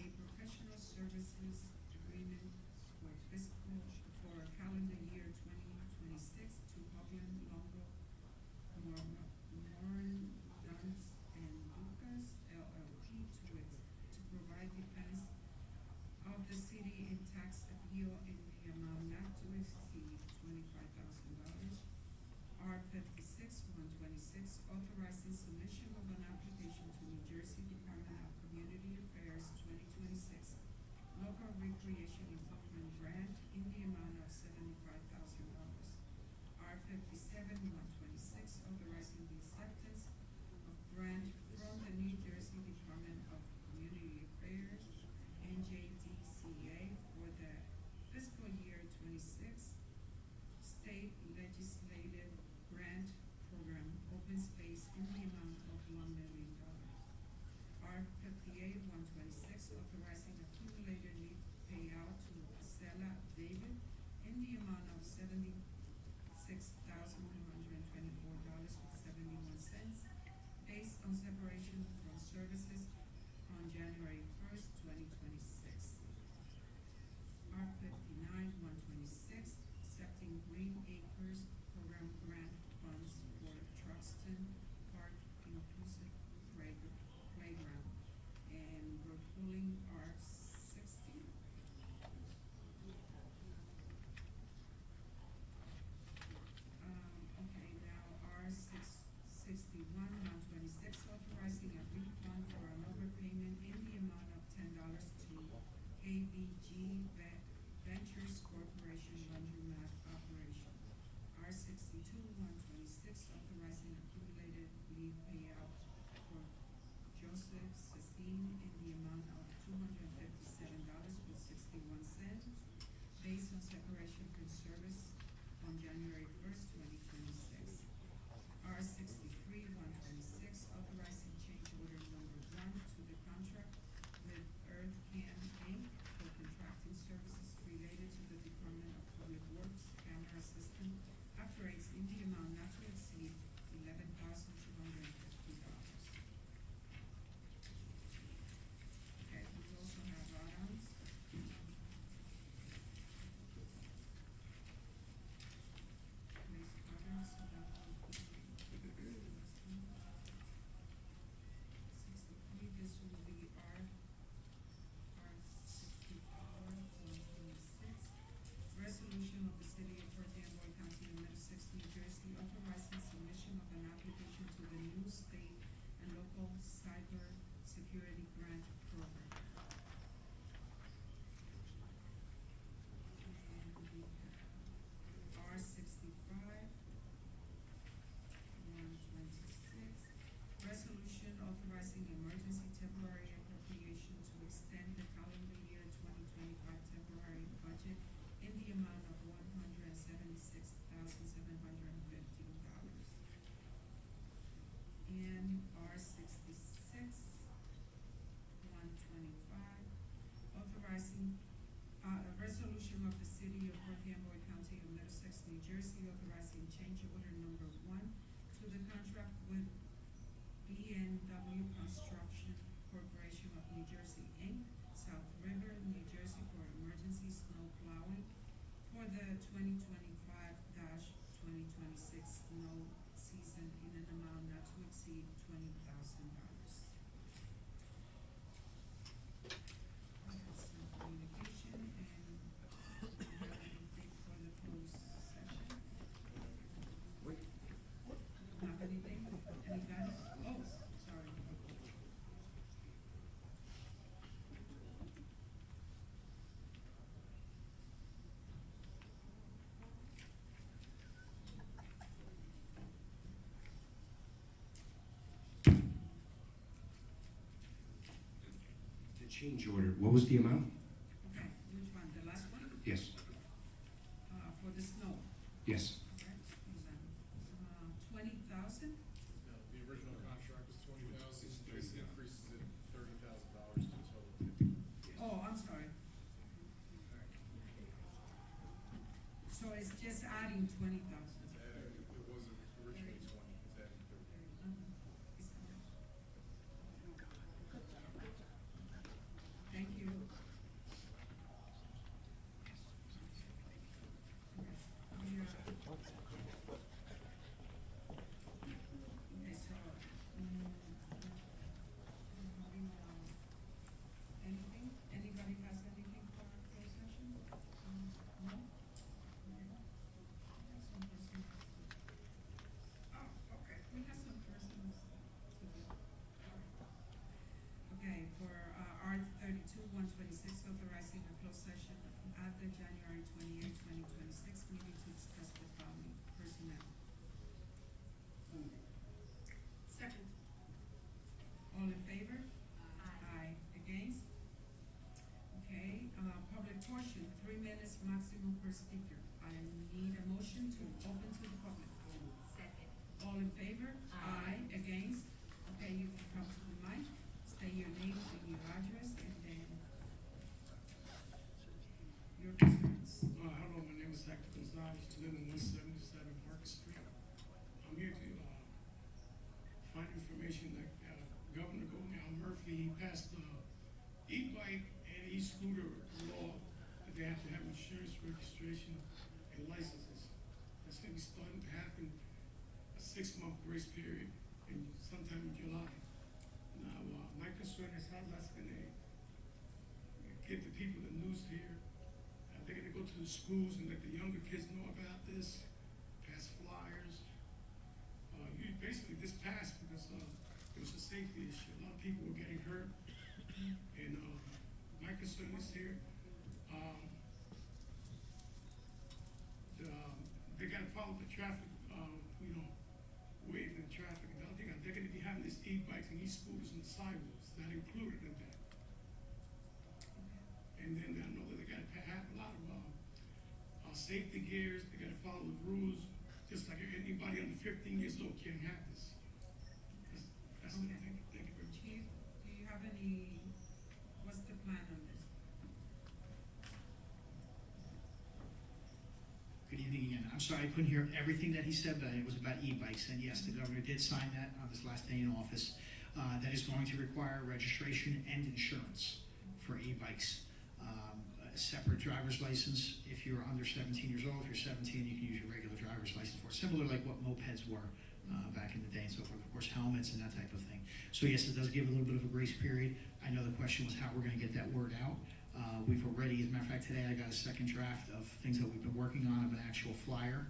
Speaker 1: a professional services agreement for calendar year 2026 to Hovland Longo Moran Duns and Lucas LLP to provide defense of the city in tax appeal in the amount not to exceed $25,000. R affidavit in the amount of $76,124.71 based on separation from services on January 1st, 2026. R 59-126, accepting Green Acres Program grant funds for Truxton Park Inclusive Playground. And we're pulling R 60. Okay, now R 61-126, authorizing a refund for an overpayment in the amount of $10 to KVG Ventures Corporation laundromat operation. R 62-126, authorizing accumulated leave payout for Joseph Sestine in the amount of $257.61 based on separation from service on January 1st, 2026. R 63-126, authorizing change order number 1 to the contract with Earth Can Inc. for contracting services related to the Department of Public Works camera system upgrades in the amount not to exceed $11,250. Okay, we also have add-ons. Please, add-ons, so that will be 63, this will be R 64-126. Resolution of the City of Perth Amboy County of Middlesex, New Jersey, authorizing submission of an application to the new state and local cyber security grant program. And we have R 65-126, resolution authorizing emergency temporary appropriation to extend the calendar year 2025 temporary budget in the amount of $176,715. And R 66-125, authorizing a resolution of the City of Perth Amboy County of Middlesex, New Jersey, authorizing change order number 1 to the contract with B&W Construction Corporation of New Jersey, Inc., South River, New Jersey, for emergency snow plowing for the 2025-2026 snow season in an amount not to exceed $20,000. Some communication, and we have anything for the closed session? Not anything? Anybody? Oh, sorry.
Speaker 5: The change order, what was the amount?
Speaker 1: Okay, which one? The last one?
Speaker 5: Yes,
Speaker 1: For the snow.
Speaker 5: yes.
Speaker 1: Okay, hold on. 20,000?
Speaker 7: No, the original contract was $20,000, this increases it $30,000 to a total of $50,000.
Speaker 1: Oh, I'm sorry. So it's just adding 20,000.
Speaker 7: It wasn't originally 20, it's adding 30.
Speaker 1: Thank you. Okay, so, anything? Anybody has anything for our closed session? No? Some person. Oh, okay, we have some persons to do. Okay, for R 32-126, authorizing a closed session at the January 28, 2026 meeting to discuss the following personnel.
Speaker 10: Second.
Speaker 1: All in favor? Aye. Against? Okay, public portion, 3 minutes maximum per speaker. I need a motion to open to the public.
Speaker 8: Second.
Speaker 1: All in favor?
Speaker 8: Aye.
Speaker 1: Against? Okay, you can come to the mic, state your name and your address, and then your concerns.
Speaker 4: I
Speaker 11: administration, like Governor Murphy passed the e-bike and e-scooter law that they have to have insurance, registration, and licenses. That's gonna be starting to happen, a 6-month grace period in sometime in July. Now, my concern is how that's gonna get the people the news here. They're gonna go to the schools and let the younger kids know about this, pass flyers. Basically, this passed because it was a safety issue. A lot of people were getting hurt. And my concern is here, they gotta follow the traffic, wave in traffic. And they're gonna be having these e-bikes and e-scooters on the sidewalks, not included in that. And then I know that they gotta have a lot of safety gears, they gotta follow the rules, just like anybody under 15 years old can't have this. That's the thing. Thank you very much.
Speaker 1: Chief, do you have any, what's the plan on this?
Speaker 6: Good evening again. I'm sorry, I couldn't hear everything that he said, but it was about e-bikes. And yes, the governor did sign that on his last day in office. That is going to require registration and insurance for e-bikes. A separate driver's license if you're under 17 years old. If you're 17, you can use your regular driver's license for it. Similar like what mopeds were back in the day and so forth. Of course, helmets and that type of thing. So yes, it does give a little bit of a grace period. I know the question was how we're going to get that word out. We've already, as a matter of fact, today I got a second draft of things that we've been working on of an actual flyer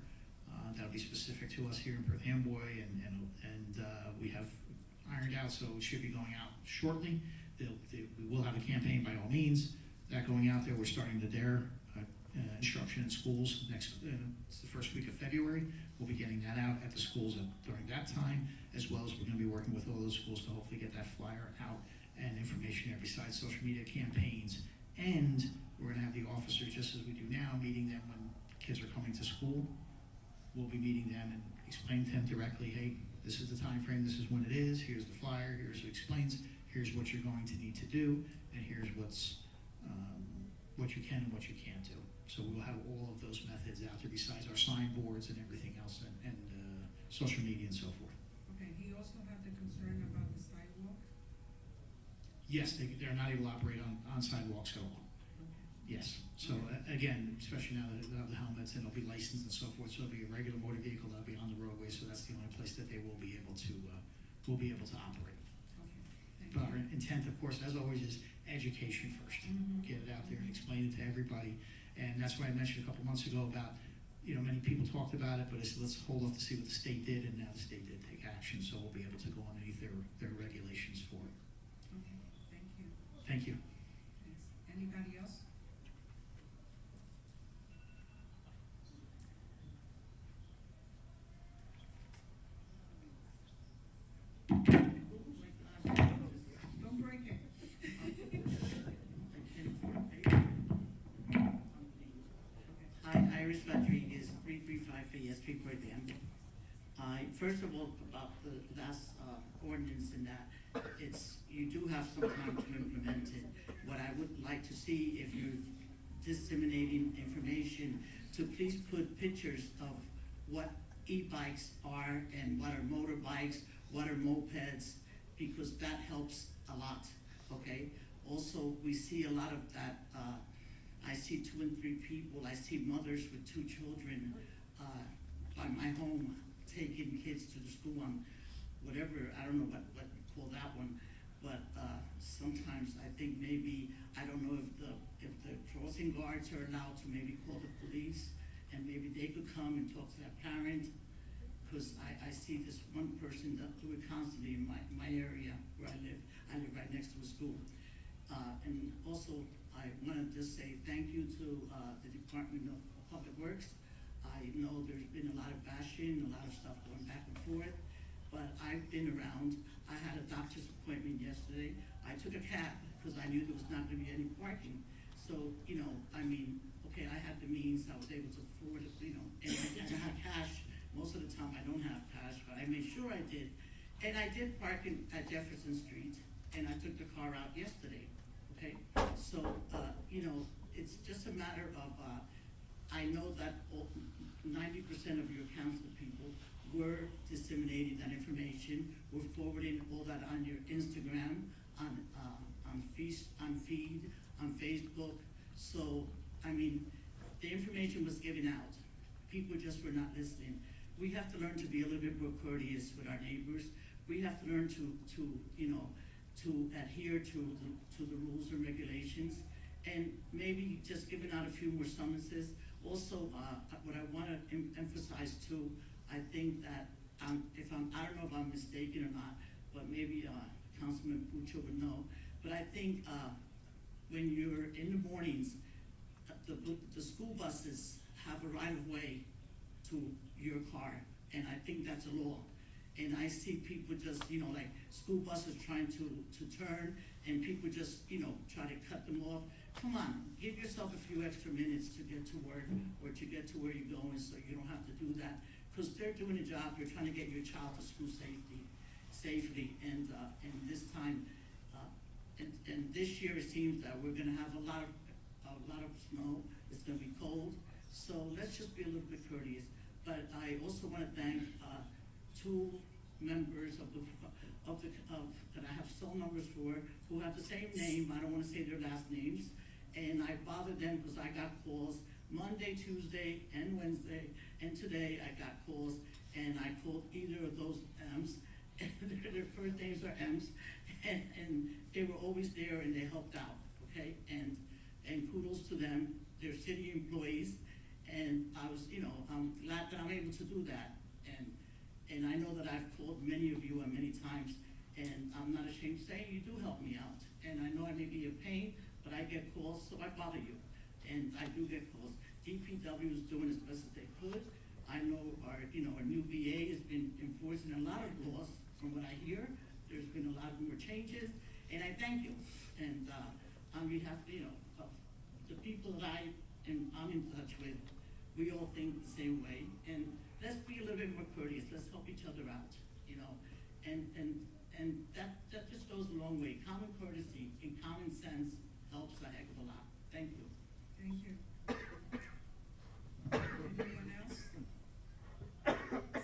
Speaker 6: that'll be specific to us here in Perth Amboy, and we have ironed out, so it should be going out shortly. We will have a campaign by all means. That going out there, we're starting the DARE instruction in schools next, it's the first week of February. We'll be getting that out at the schools during that time, as well as we're going to be working with all those schools to hopefully get that flyer out and information there besides social media campaigns. And we're going to have the officers, just as we do now, meeting them when kids are coming to school. We'll be meeting them and explaining to them directly, hey, this is the time frame, this is when it is, here's the flyer, here's what it explains, here's what you're going to need to do, and here's what you can and what you can't do. So we'll have all of those methods out there besides our signboards and everything else and social media and so forth.
Speaker 1: Okay, he also had the concern about the sidewalk?
Speaker 6: Yes, they're not able to operate on sidewalks at all.
Speaker 1: Okay.
Speaker 6: Yes. So again, especially now that they'll have the helmets and they'll be licensed and so forth, so it'll be a regular motor vehicle that'll be on the roadway. So that's the only place that they will be able to operate.
Speaker 1: Okay,
Speaker 6: But
Speaker 1: thank
Speaker 6: our
Speaker 1: you.
Speaker 6: intent, of course, as always, is education first. Get it out there and explain it to everybody. And that's why I mentioned a couple months ago about, many people talked about it, but let's hold off to see what the state did, and now the state did take action, so we'll be able to go underneath their regulations for it.
Speaker 1: Okay, thank you.
Speaker 6: Thank you.
Speaker 1: Thanks. Anybody else? Don't break it.
Speaker 12: Hi, Iris Rodriguez, 335 Fayette Street, Perth Amboy. First of all, about the last ordinance and that, you do have some time to implement it. What I would like to see, if you're disseminating information, to please put pictures of what e-bikes are and what are motorbikes, what are mopeds, because that helps a lot, okay? Also, we see a lot of that, I see 2 and 3 people, I see mothers with 2 children by my home taking kids to the school on whatever, I don't know what you call that one, but sometimes I think maybe, I don't know if the crossing guards are allowed to maybe call the police, and maybe they could come and talk to that parent, because I see this one person that do it constantly in my area where I live. I live right next to a school. And also, I wanted to say thank you to the Department of Public Works. I know there's been a lot of bashing, a lot of stuff going back and forth, but I've been around. I had a doctor's appointment yesterday. I took a cab because I knew there was not going to be any parking. So, okay, I had the means, I was able to afford it, and I had cash. Most of the time I don't have cash, but I made sure I did. And I did park at Jefferson Street, and I took the car out yesterday, okay? So, it's just a matter of, I know that 90% of your council people we're disseminating that information. We're forwarding all that on your Instagram, on feed, on Facebook. So, I mean, the information was given out. People just were not listening. We have to learn to be a little bit more courteous with our neighbors. We have to learn to adhere to the rules and regulations, and maybe just giving out a few more summonses. Also, what I want to emphasize too, I think that I don't know if I'm mistaken or not, but maybe Councilman Puccio would know. But I think when you're in the mornings, the school buses have a right of way to your car, and I think that's a law. And I see people just, like school buses trying to turn, and people just, try to cut them off. Come on, give yourself a few extra minutes to get to work or to get to where you're going, so you don't have to do that. Because they're doing a job, they're trying to get your child to school safely. And this time, and this year it seems that we're gonna have a lot of snow. It's gonna be cold, so let's just be a little bit courteous. But I also want to thank two members that I have cell numbers for, who have the same name. I don't want to say their last names, and I bothered them because I got calls Monday, Tuesday, and Wednesday, and today I got calls, and I called either of those M's, and their first names are M's, and they were always there and they helped out, okay? And kudos to them. They're city employees, and I'm glad that I'm able to do that. And I know that I've called many of you many times, and I'm not ashamed to say you do help me out. And I know I may be a pain, but I get calls, so I bother you. And I do get calls. DPW is doing as best as they could. I know our new VA has been enforcing a lot of laws from what I hear. There's been a lot more changes, and I thank you. And on behalf, of the people that I'm in touch with, we all think the same way. And let's be a little bit more courteous. Let's help each other out, and that just goes a long way. Common courtesy and common sense helps a heck of a lot. Thank you.
Speaker 1: Thank you. Anyone else?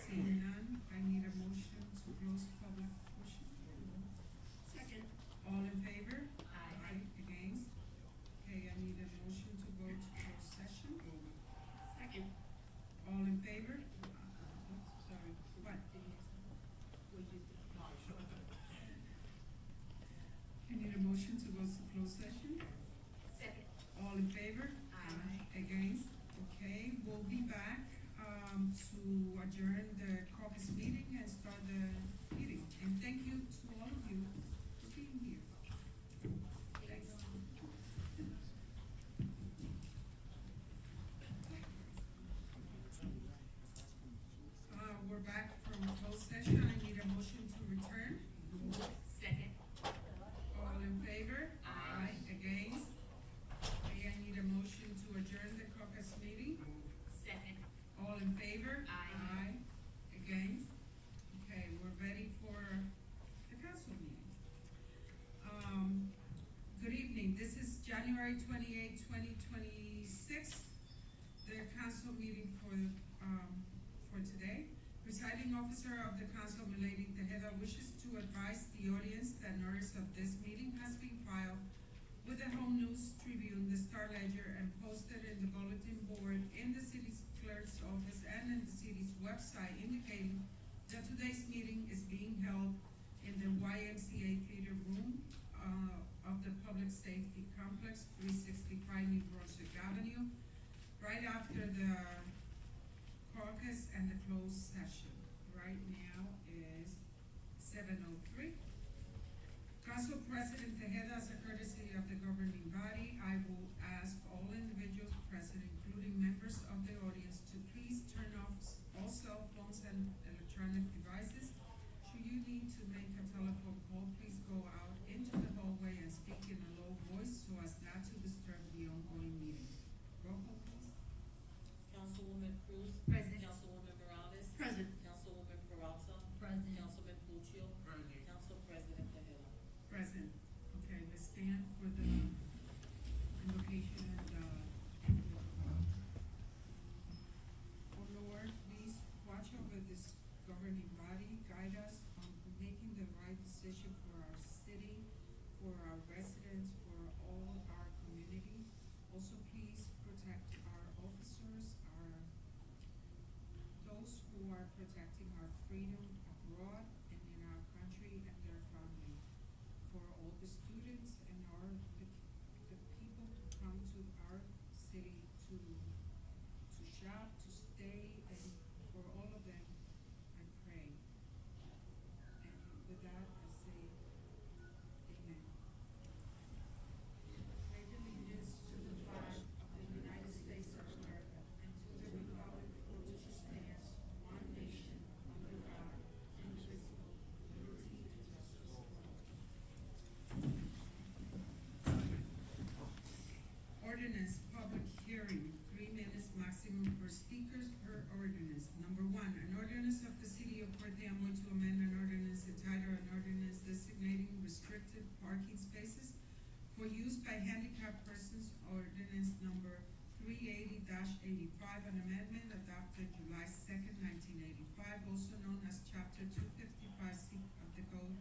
Speaker 1: Seeing none, I need a motion to close public portion.
Speaker 10: Second.
Speaker 1: All in favor? Aye. Against? Okay, I need a motion to go to closed session.
Speaker 10: Second.
Speaker 1: All in favor? Sorry, what? I need a motion to go to closed session.
Speaker 8: Second.
Speaker 1: All in favor?
Speaker 8: Aye.
Speaker 1: Against? Okay, we'll be back, to adjourn the caucus meeting and start the meeting. And thank you to all of you for being here. Thanks. We're back from closed session. I need a motion to return.
Speaker 8: Second.
Speaker 1: All in favor?
Speaker 8: Aye.
Speaker 1: Against? Okay, I need a motion to adjourn the caucus meeting.
Speaker 8: Second.
Speaker 1: All in favor?
Speaker 8: Aye.
Speaker 1: Against? Okay, we're ready for the council meeting. Good evening. This is January 28, 2026. The council meeting for today. Presiding officer of the council, Milady Tejeda, wishes to advise the audience that notice of this meeting has been filed with the Home News Tribune, the Star Ledger, and posted in the bulletin board in the city's clerk's office and in the city's website, indicating that today's meeting is being held in the YMCA Theater Room of the Public Safety Complex, 365 New Brunswick Avenue, right after the caucus and the closed session. Right now is 7:03. Council President Tejeda, as a courtesy of the governing body, I will ask all individuals present, including members of the audience, to please turn off all cell phones and electronic devices. Should you need to make a telephone call, please go out into the hallway and speak in a low voice so as not to disturb the ongoing meeting. Roll call, please.
Speaker 2: Councilwoman Cruz.
Speaker 8: Present.
Speaker 2: Councilwoman Morales.
Speaker 12: Present.
Speaker 2: Councilwoman Peralta.
Speaker 8: Present.
Speaker 2: Councilman Puccio. Council President Tejeda.
Speaker 1: Present. Okay, let's stand for the invocation and, oh Lord, please watch over this for our residents, for all our community. Also, please protect our officers, those who are protecting our freedom abroad and in our country and their family. For all the students and the people who come to our city to shop, to stay, and for all of them, I pray. And with that, I say, amen. Pledge allegiance to the flag of the United States of America and to the republic for which it stands, one nation, under God, indivisible, liberty and justice for all. Ordinance, public hearing, 3 minutes maximum per speakers per ordinance. Number 1, an ordinance of the city of Perth Amboy to amend an ordinance entitled an ordinance designating restricted parking spaces for use by handicapped persons, ordinance number 380-85, an amendment adopted July 2nd, 1985, also known as chapter 255C of the code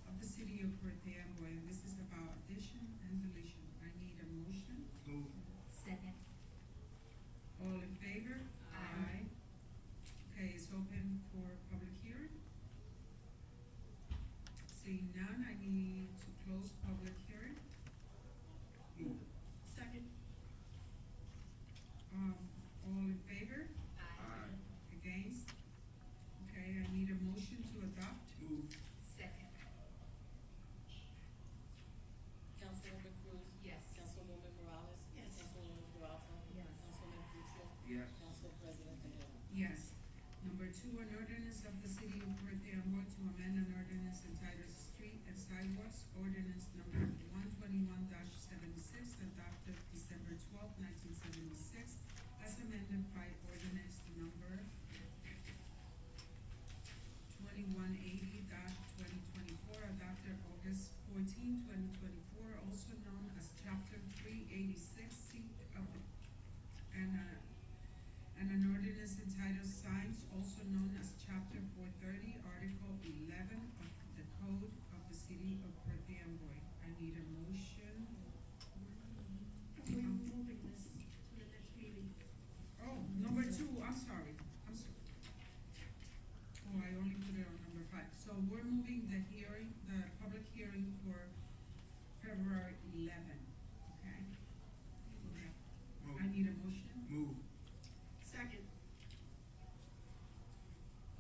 Speaker 1: of the city of Perth Amboy, and this is about addition and deletion. I need a motion.
Speaker 9: Move.
Speaker 8: Second.
Speaker 1: All in favor? Aye. Okay, it's open for public hearing. Seeing none, I need to close public hearing.
Speaker 9: Move.
Speaker 10: Second.
Speaker 1: All in favor?
Speaker 9: Aye.
Speaker 1: Against? Okay, I need a motion to adopt.
Speaker 9: Move.
Speaker 8: Second.
Speaker 2: Councilwoman Cruz?
Speaker 8: Yes.
Speaker 2: Councilwoman Morales?
Speaker 10: Yes.
Speaker 2: Councilwoman Peralta?
Speaker 8: Yes.
Speaker 2: Councilman Puccio?
Speaker 9: Yes.
Speaker 2: Council President Tejeda?
Speaker 1: Yes. Number 2, an ordinance of the city of Perth Amboy to amend an ordinance entitled Street and Sidewalks, ordinance number 121-76, adopted December 12, 1976, as amended by ordinance number 2180-2024, adopted August 14, 2024, also known as chapter 386C of the, and an ordinance entitled Signs, also known as chapter 430, article 11 of the code of the city of Perth Amboy. I need a motion.
Speaker 10: We're moving this to the next meeting.
Speaker 1: Oh, number 2, I'm sorry. Oh, I only put it on number 5. So we're moving the hearing, the public hearing for February 11, okay?
Speaker 9: Move.
Speaker 1: I need a motion.
Speaker 9: Move.
Speaker 10: Second.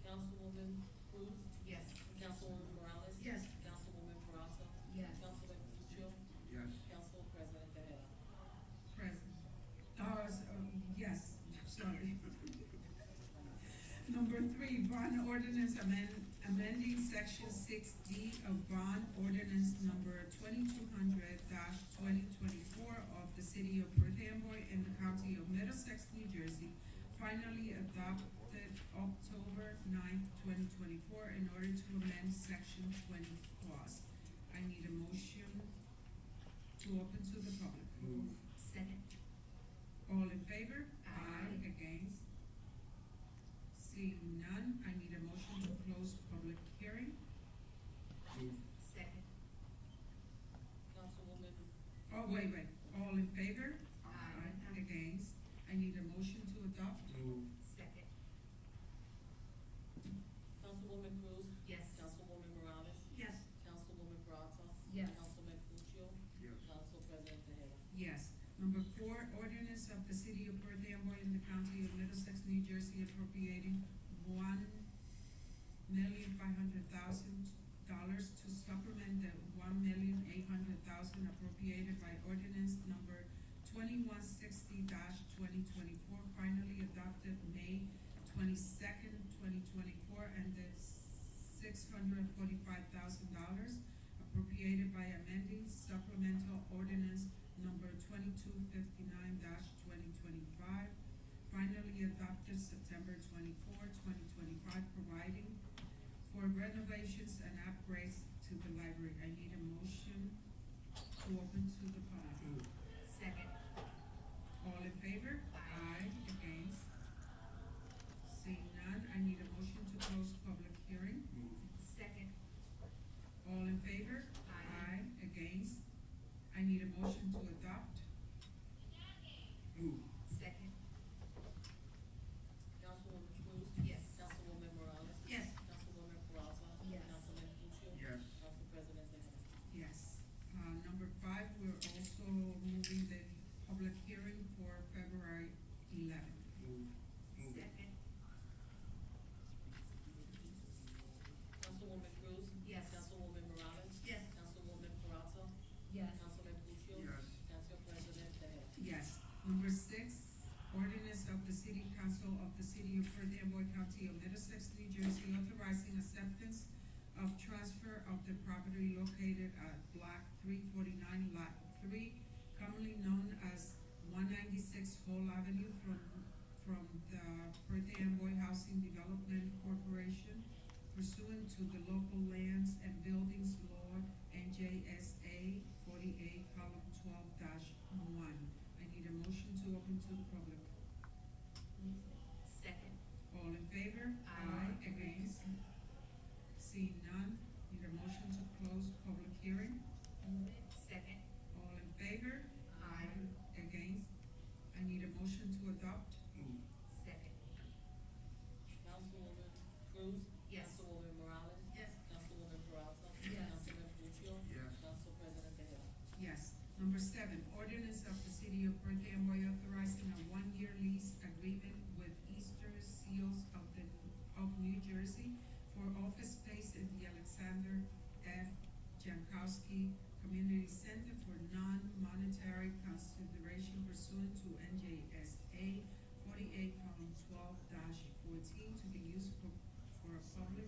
Speaker 2: Councilwoman Cruz?
Speaker 8: Yes.
Speaker 2: Councilwoman Morales?
Speaker 10: Yes.
Speaker 2: Councilwoman Peralta?
Speaker 8: Yes.
Speaker 2: Councilman Puccio?
Speaker 9: Yes.
Speaker 2: Council President Tejeda?
Speaker 1: Present. Yes, sorry. Number 3, bond ordinance amending section 6D of bond ordinance number 2200-2024 of the city of Perth Amboy in the county of Middlesex, New Jersey, finally adopted October 9th, 2024, in order to amend section 20 clause. I need a motion to open to the public.
Speaker 9: Move.
Speaker 8: Second.
Speaker 1: All in favor?
Speaker 8: Aye.
Speaker 1: Against? Seeing none, I need a motion to close public hearing.
Speaker 9: Move.
Speaker 8: Second.
Speaker 2: Councilwoman,
Speaker 1: Oh, wait, all in favor?
Speaker 8: Aye.
Speaker 1: Against? I need a motion to adopt.
Speaker 9: Move.
Speaker 8: Second.
Speaker 2: Councilwoman Cruz?
Speaker 8: Yes.
Speaker 2: Councilwoman Morales?
Speaker 10: Yes.
Speaker 2: Councilwoman Peralta?
Speaker 8: Yes.
Speaker 2: Councilman Puccio?
Speaker 9: Yes.
Speaker 2: Council President Tejeda?
Speaker 1: Yes. Number 4, ordinance of the city of Perth Amboy in the county of Middlesex, New Jersey, appropriating $1,500,000 to supplement the $1,800,000 appropriated by ordinance number 2160-2024, finally adopted May 22nd, 2024, and the $645,000 appropriated by amending supplemental ordinance number 2259-2025, finally adopted September 24, 2025, providing for renovations and upgrades to the library. I need a motion to open to the public.
Speaker 9: Move.
Speaker 8: Second.
Speaker 1: All in favor?
Speaker 8: Aye.
Speaker 1: Against? Seeing none, I need a motion to close public hearing.
Speaker 9: Move.
Speaker 8: Second.
Speaker 1: All in favor?
Speaker 8: Aye.
Speaker 1: Against? County of Middlesex, New Jersey, authorizing acceptance of transfer of the property located at Block 349, Lot 3, commonly known as 196 Hall Avenue from the Perth Amboy Housing Development Corporation pursuant to the local lands and buildings law NJSA 48, column 12-1. I need a motion to open to the public.
Speaker 8: Second.
Speaker 1: All in favor?
Speaker 8: Aye.
Speaker 1: Against? Seeing none, need a motion to close public hearing.
Speaker 8: Move it. Second.
Speaker 1: All in favor?
Speaker 8: Aye.
Speaker 1: Against? I need a motion to adopt.
Speaker 8: Second.
Speaker 2: Councilwoman Cruz?
Speaker 8: Yes.
Speaker 2: Councilwoman Morales?
Speaker 8: Yes.
Speaker 2: Councilwoman Peralta?
Speaker 8: Yes.
Speaker 2: Councilman Puccio?
Speaker 7: Yes.
Speaker 2: Council President Tejeda?
Speaker 1: Yes. Number 7, ordinance of the City of Perth Amboy authorizing a 1-year lease agreement with Easter Seals of New Jersey for office space in the Alexander F. Jankowski Community Center for non-monetary consideration pursuant to NJSA 48, column 12-14 to be used for a public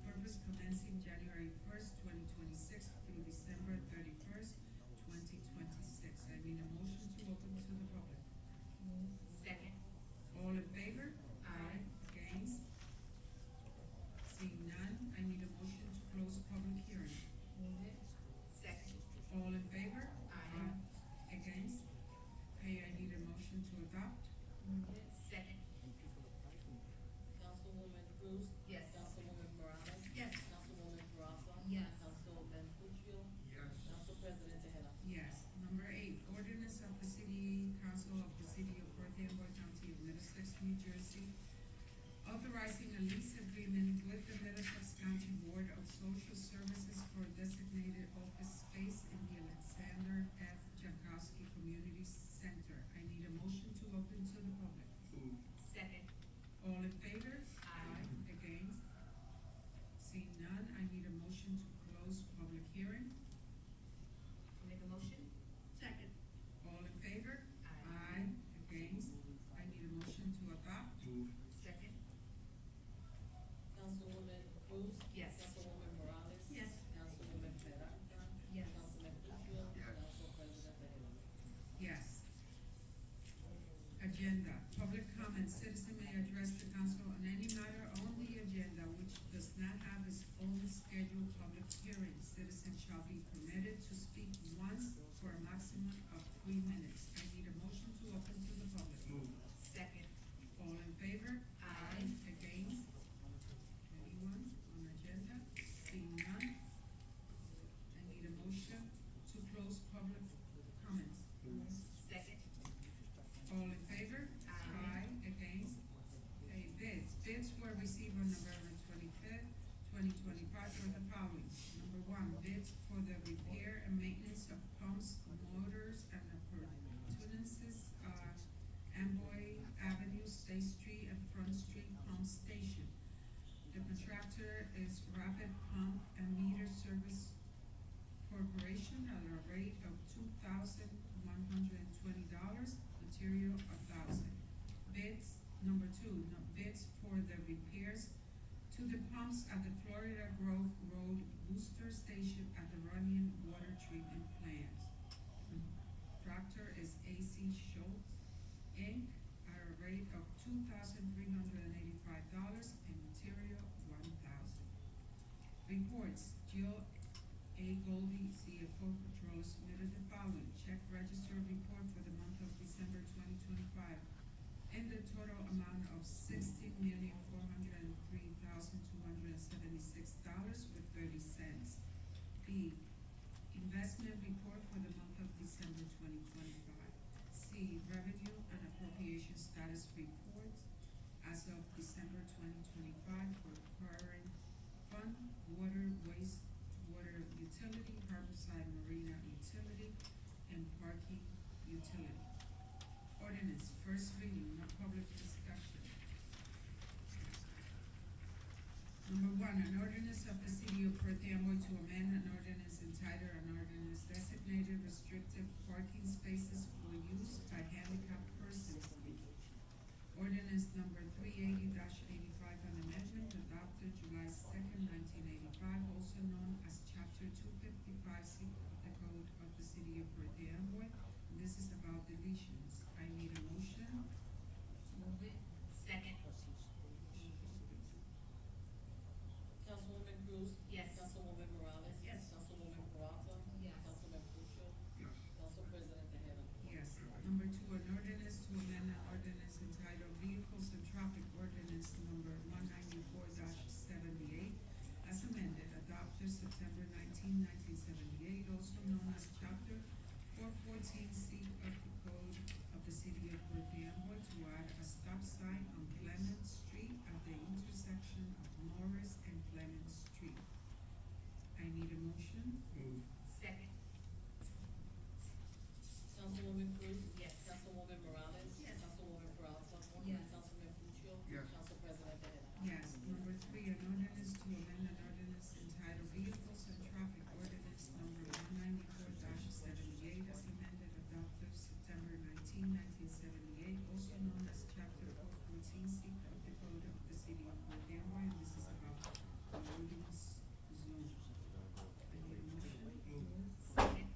Speaker 1: purpose commencing January 1st, 2026 through December 31st, 2026. I need a motion to open to the public.
Speaker 8: Second.
Speaker 1: All in favor?
Speaker 8: Aye.
Speaker 1: Against? Seeing none, I need a motion to close public hearing.
Speaker 8: Move it. Second.
Speaker 1: All in favor?
Speaker 8: Aye.
Speaker 1: Against? Okay, I need a motion to adopt.
Speaker 8: Move it. Second.
Speaker 2: Councilwoman Cruz?
Speaker 8: Yes.
Speaker 2: Councilwoman Morales?
Speaker 8: Yes.
Speaker 2: Councilwoman Peralta?
Speaker 8: Yes.
Speaker 2: Councilman Puccio?
Speaker 7: Yes.
Speaker 2: Council President Tejeda?
Speaker 1: Yes. Number 8, ordinance of the City Council of the City of Perth Amboy County of Middlesex, New Jersey, authorizing a lease agreement with the Middlesex County Board of Social Services for designated office space in the Alexander F. Jankowski Community Center. I need a motion to open to the public.
Speaker 8: Second.
Speaker 1: All in favor?
Speaker 8: Aye.
Speaker 1: Against? Seeing none, I need a motion to close public hearing.
Speaker 8: Make a motion?
Speaker 10: Second.
Speaker 1: All in favor?
Speaker 8: Aye.
Speaker 1: Against? I need a motion to adopt.
Speaker 8: Second.
Speaker 2: Councilwoman Cruz?
Speaker 8: Yes.
Speaker 2: Councilwoman Morales?
Speaker 10: Yes.
Speaker 2: Councilwoman Peralta?
Speaker 8: Yes.
Speaker 2: Councilman Puccio?
Speaker 7: Yes.
Speaker 2: Council President Tejeda?
Speaker 1: Yes. Agenda, public comment, citizen may address the council on any matter on the agenda which does not have its own scheduled public hearing. Citizens shall be permitted to speak once for a maximum of 3 minutes. I need a motion to open to the public.
Speaker 8: Second.
Speaker 1: All in favor?
Speaker 8: Aye.
Speaker 1: Against? Anyone on agenda? Seeing none? I need a motion to close public comments.
Speaker 8: Second.
Speaker 1: All in favor?
Speaker 8: Aye.
Speaker 1: Against? Okay, bids. Bids were received on November 25th, 2025 for the following. Number 1, bids for the repair and maintenance of pumps, motors, and appurtenances, Amboy Avenue, State Street, and Front Street Pump Station. The contractor is Rapid Pump and Meter Service Corporation at a rate of $2,120, material $1,000. Bids, number 2, bids for the repairs to the pumps at the Florida Grove Road Booster Station at the Runyon Water Treatment Plant. Contractor is AC Schultz, Inc., at a rate of $2,385 and material $1,000. Reports, Jill A. Goldie, CFO Controller, submitted the following: check register report for the month of December 2025 in the total amount of $60,403,276.30. B, investment report for the month of December 2025. C, revenue and appropriation status reports as of December 2025 for current fund, water, wastewater utility, herbicide, marina utility, and parking utility. Ordinance, first reading, no public discussion. Number 1, an ordinance of the City of Perth Amboy to amend an ordinance entitled an ordinance designated restricted parking spaces for use by handicapped persons. Ordinance number 380-85, an amendment adopted July 2nd, 1985, also known as Chapter 255C of the Code of the City of Perth Amboy. This is about deletions. I need a motion.
Speaker 8: Move it. Second.
Speaker 2: Councilwoman Cruz?
Speaker 8: Yes.
Speaker 2: Councilwoman Morales?
Speaker 10: Yes.
Speaker 2: Councilwoman Peralta?
Speaker 8: Yes.
Speaker 2: Councilman Puccio?
Speaker 6: Yes.
Speaker 2: Council President Tejeda?
Speaker 1: Yes. Number 2, an ordinance to amend an ordinance entitled Vehicles and Traffic Ordinance number 194-78, as amended, adopted September 19, 1978, also known as Chapter 414C of the Code of the City of Perth Amboy, to add a stop sign on Clement Street at the intersection of Morris and Clement Street. I need a motion.
Speaker 6: Move.
Speaker 8: Second.
Speaker 2: Councilwoman Cruz?
Speaker 8: Yes.
Speaker 2: Councilwoman Morales?
Speaker 10: Yes.
Speaker 2: Councilwoman Peralta?
Speaker 8: Yes.
Speaker 2: Councilman Puccio?
Speaker 6: Yes.
Speaker 2: Council President Tejeda?
Speaker 1: Yes. Number 3, an ordinance to amend an ordinance entitled Vehicles and Traffic Ordinance number 194-78, as amended, adopted September 19, 1978, also known as Chapter 414C of the Code of the City of Perth Amboy, and this is about the loading zone. I need a motion.
Speaker 6: Move.
Speaker 8: Second.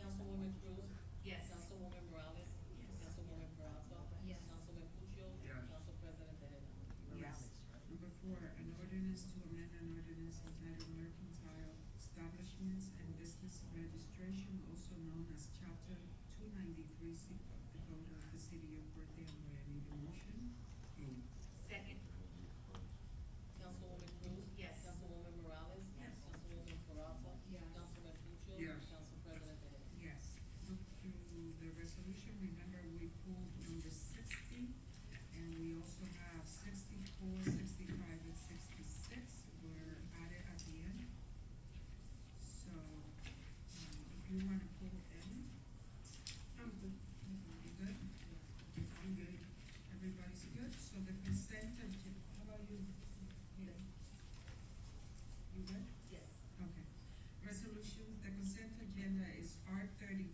Speaker 2: Councilwoman Cruz?
Speaker 8: Yes.
Speaker 2: Councilwoman Morales?
Speaker 10: Yes.
Speaker 2: Councilwoman Peralta?
Speaker 8: Yes.
Speaker 2: Councilman Puccio?
Speaker 6: Yes.
Speaker 2: Council President Tejeda?
Speaker 1: Yes. Number 4, an ordinance to amend an ordinance entitled Mercantile Establishments and Business Registration, also known as Chapter 293C of the Code of the City of Perth Amboy. I need a motion.
Speaker 6: Move.
Speaker 8: Second.
Speaker 2: Councilwoman Cruz?
Speaker 8: Yes.
Speaker 2: Councilwoman Morales?
Speaker 10: Yes.
Speaker 2: Councilwoman Peralta?
Speaker 8: Yes.
Speaker 2: Councilman Puccio?
Speaker 6: Yes.
Speaker 2: Council President Tejeda?
Speaker 1: Yes. Look to the resolution. Remember, we pulled number 60, and we also have 64, 65, and 66 were added at the end. So, if you want to pull any,
Speaker 10: I'm good.
Speaker 1: you good? I'm good. Everybody's good? So the consent agenda, how about you? You good?
Speaker 8: Yes.
Speaker 1: Okay. Resolution, the consent agenda is R 33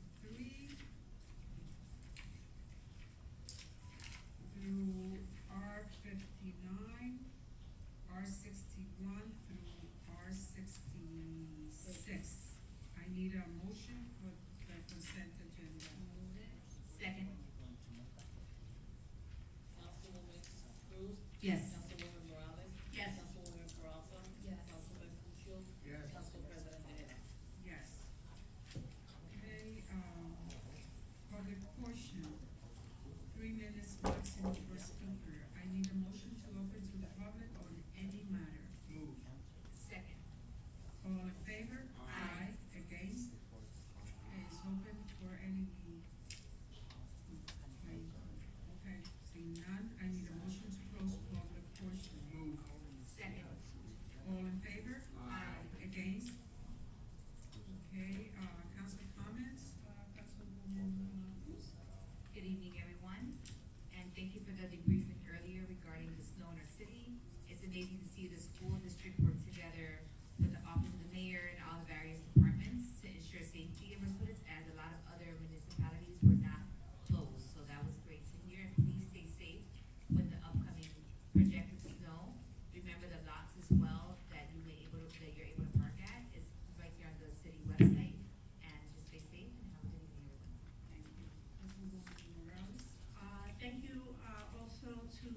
Speaker 1: through R 59, R 61 through R 66. I need a motion for the consent agenda.
Speaker 8: Move it. Second.
Speaker 2: Councilwoman Cruz?
Speaker 8: Yes.
Speaker 2: Councilwoman Morales?
Speaker 8: Yes.
Speaker 2: Councilwoman Peralta?
Speaker 8: Yes.
Speaker 2: Councilman Puccio?
Speaker 6: Yes.
Speaker 2: Council President Tejeda?
Speaker 1: Yes. Okay, public portion, 3 minutes maximum per speaker. I need a motion to open to the public on any matter.
Speaker 6: Move.
Speaker 8: Second.
Speaker 1: All in favor? Aye. Against? Okay, it's open for any. Okay, seeing none, I need a motion to close public portion.
Speaker 6: Move.
Speaker 8: Second.
Speaker 1: All in favor?
Speaker 8: Aye.
Speaker 1: Against? Okay, council comments, Councilwoman Cruz?
Speaker 8: Good evening, everyone, and thank you for the debriefing earlier regarding the snow in our city. It's amazing to see the school district work together with the office of the mayor and all the various departments to ensure safety of our students, as a lot of other municipalities were not closed. So that was great to hear, and please stay safe with the upcoming projected snow. Remember the lots as well that you're able to park at is right there on the city website. And just stay safe and have a good evening, everyone.
Speaker 1: Thank you. Councilwoman Morales?
Speaker 10: Thank you, also to,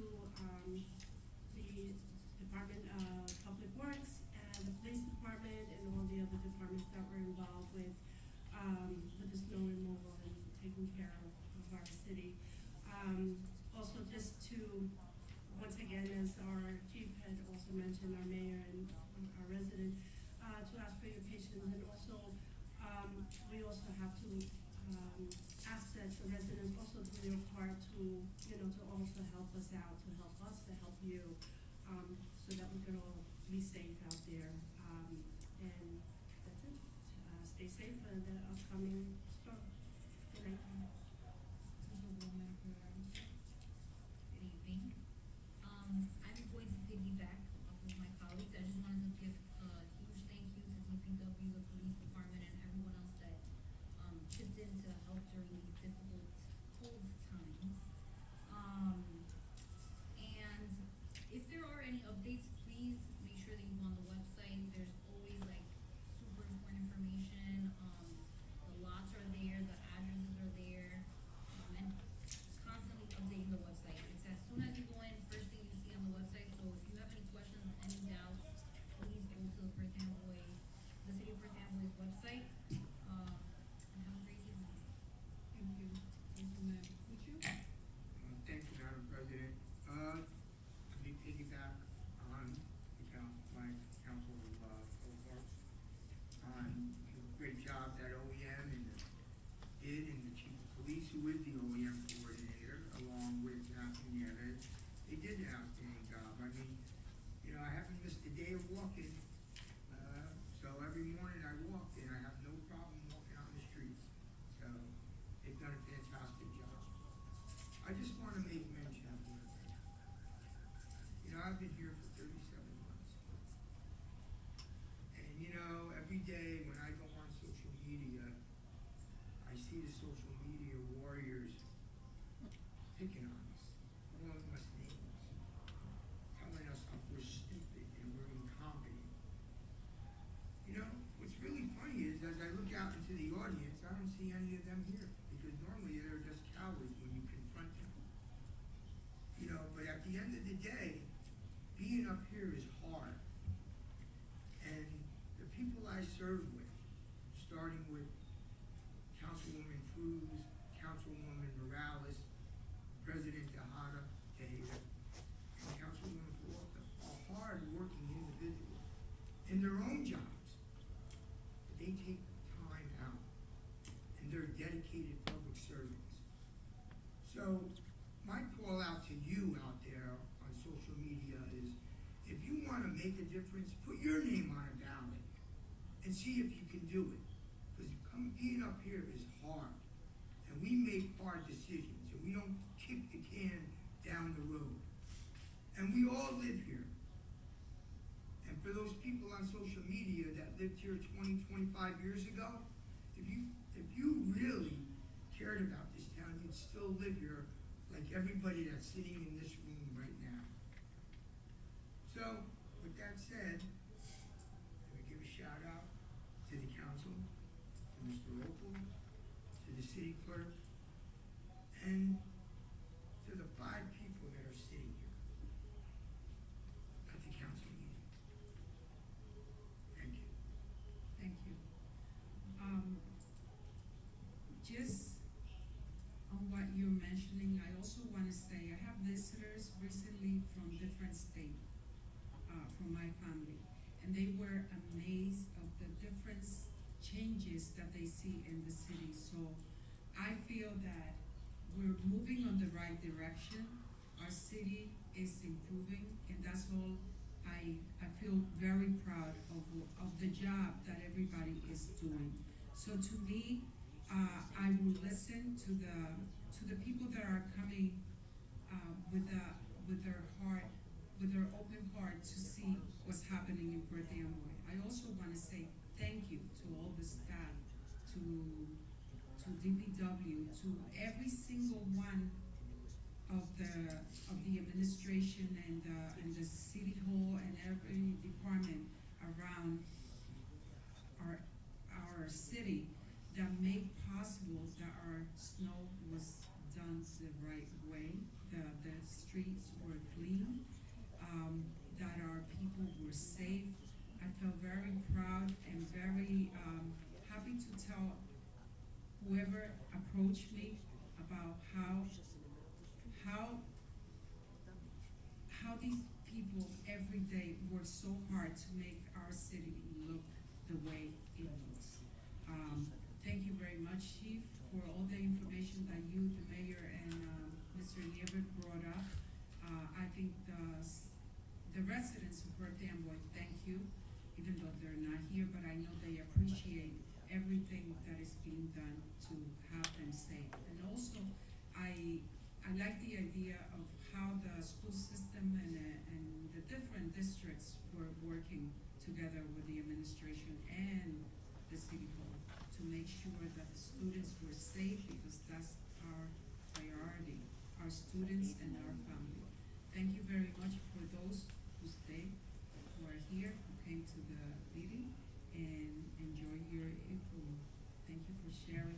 Speaker 10: the Department of Public Works and the Police Department and all the other departments that were involved with the snow removal and taking care of our city. Also just to, once again, as our chief had also mentioned, our mayor and our resident, to ask for your patience, and also, we also have to, ask that the residents also do their part to, to also help us out, to help us, to help you, so that we can all be safe out there. And that's it. Stay safe for the upcoming storm. Good night.
Speaker 1: Councilwoman Peralta?
Speaker 8: Good evening. I'm going to piggyback off of my colleagues. I just wanted to give a huge thank you to DPW, the police department, and everyone else that chipped in to help during these difficult, cold times.
Speaker 13: please make sure that you go on the website. There's always like super important information. The lots are there, the addresses are there, and just constantly updating the website. It's as soon as you go in, first thing you see on the website. So if you have any questions, any doubts, please go to the Perth Amboy, the City of Perth Amboy's website. And have a great evening.
Speaker 1: Thank you. Councilman Puccio?
Speaker 14: Thank you, Madam President. Let me piggyback on my council cohorts on the great job that OEM did, and the chief of police, who is the OEM coordinator, along with Matthew Nieves. They did an outstanding job. I mean, you know, I haven't missed a day of walking. So every morning I walk, and I have no problem walking on the streets. So they've done a fantastic job. I just want to make mention of one thing. You know, I've been here for 37 months. And you know, every day when I go on social media, I see the social media warriors picking on us, calling us names, telling us we're stupid and we're incompetent. You know, what's really funny is as I look out into the audience, I don't see any of them here, because normally they're just cowards when you confront them. You know, but at the end of the day, being up here is hard. And the people I serve with, starting with Councilwoman Cruz, Councilwoman Morales, President Tejada, and Councilwoman Peralta, are hard-working individuals in their own jobs. But they take time out, and they're dedicated public servants. So my call out to you out there on social media is, if you want to make a difference, put your name on a ballot and see if you can do it. Because being up here is hard, and we make hard decisions, and we don't kick the can down the road. And we all live here. And for those people on social media that lived here 20, 25 years ago, if you really cared about this town, you'd still live here like everybody that's sitting in this room right now. So, with that said, let me give a shout out to the council, to Mr. Opal, to the city clerk, and to the 5 people that are sitting here at the council meeting. Thank you.
Speaker 1: Thank you. Just on what you're mentioning, I also want to say I have visitors recently from different states, from my family, and they were amazed of the different changes that they see in the city. So I feel that we're moving on the right direction. Our city is improving, and that's all. I feel very proud of the job that everybody is doing. So to me, I will listen to the people that are coming with their heart, with their open heart to see what's happening in Perth Amboy. I also want to say thank you to all the staff, to DPW, to every single one of the administration and the city hall and every department around our city that made possible that our snow was done the right way, the streets were clean, that our people were safe. I felt very proud and very happy to tell whoever approached me about how these people every day work so hard to make our city look the way it looks. Thank you very much, Chief, for all the information that you, the mayor, and Mr. Nieves brought up. I think the residents of Perth Amboy thank you, even though they're not here, but I know they appreciate everything that is being done to have them safe. And also, I like the idea of how the school system and the different districts were working together with the administration and the city hall to make sure that the students were safe, because that's our priority, our students and our family. Thank you very much for those who stayed. are here, who came to the meeting, and enjoy your info. Thank you for sharing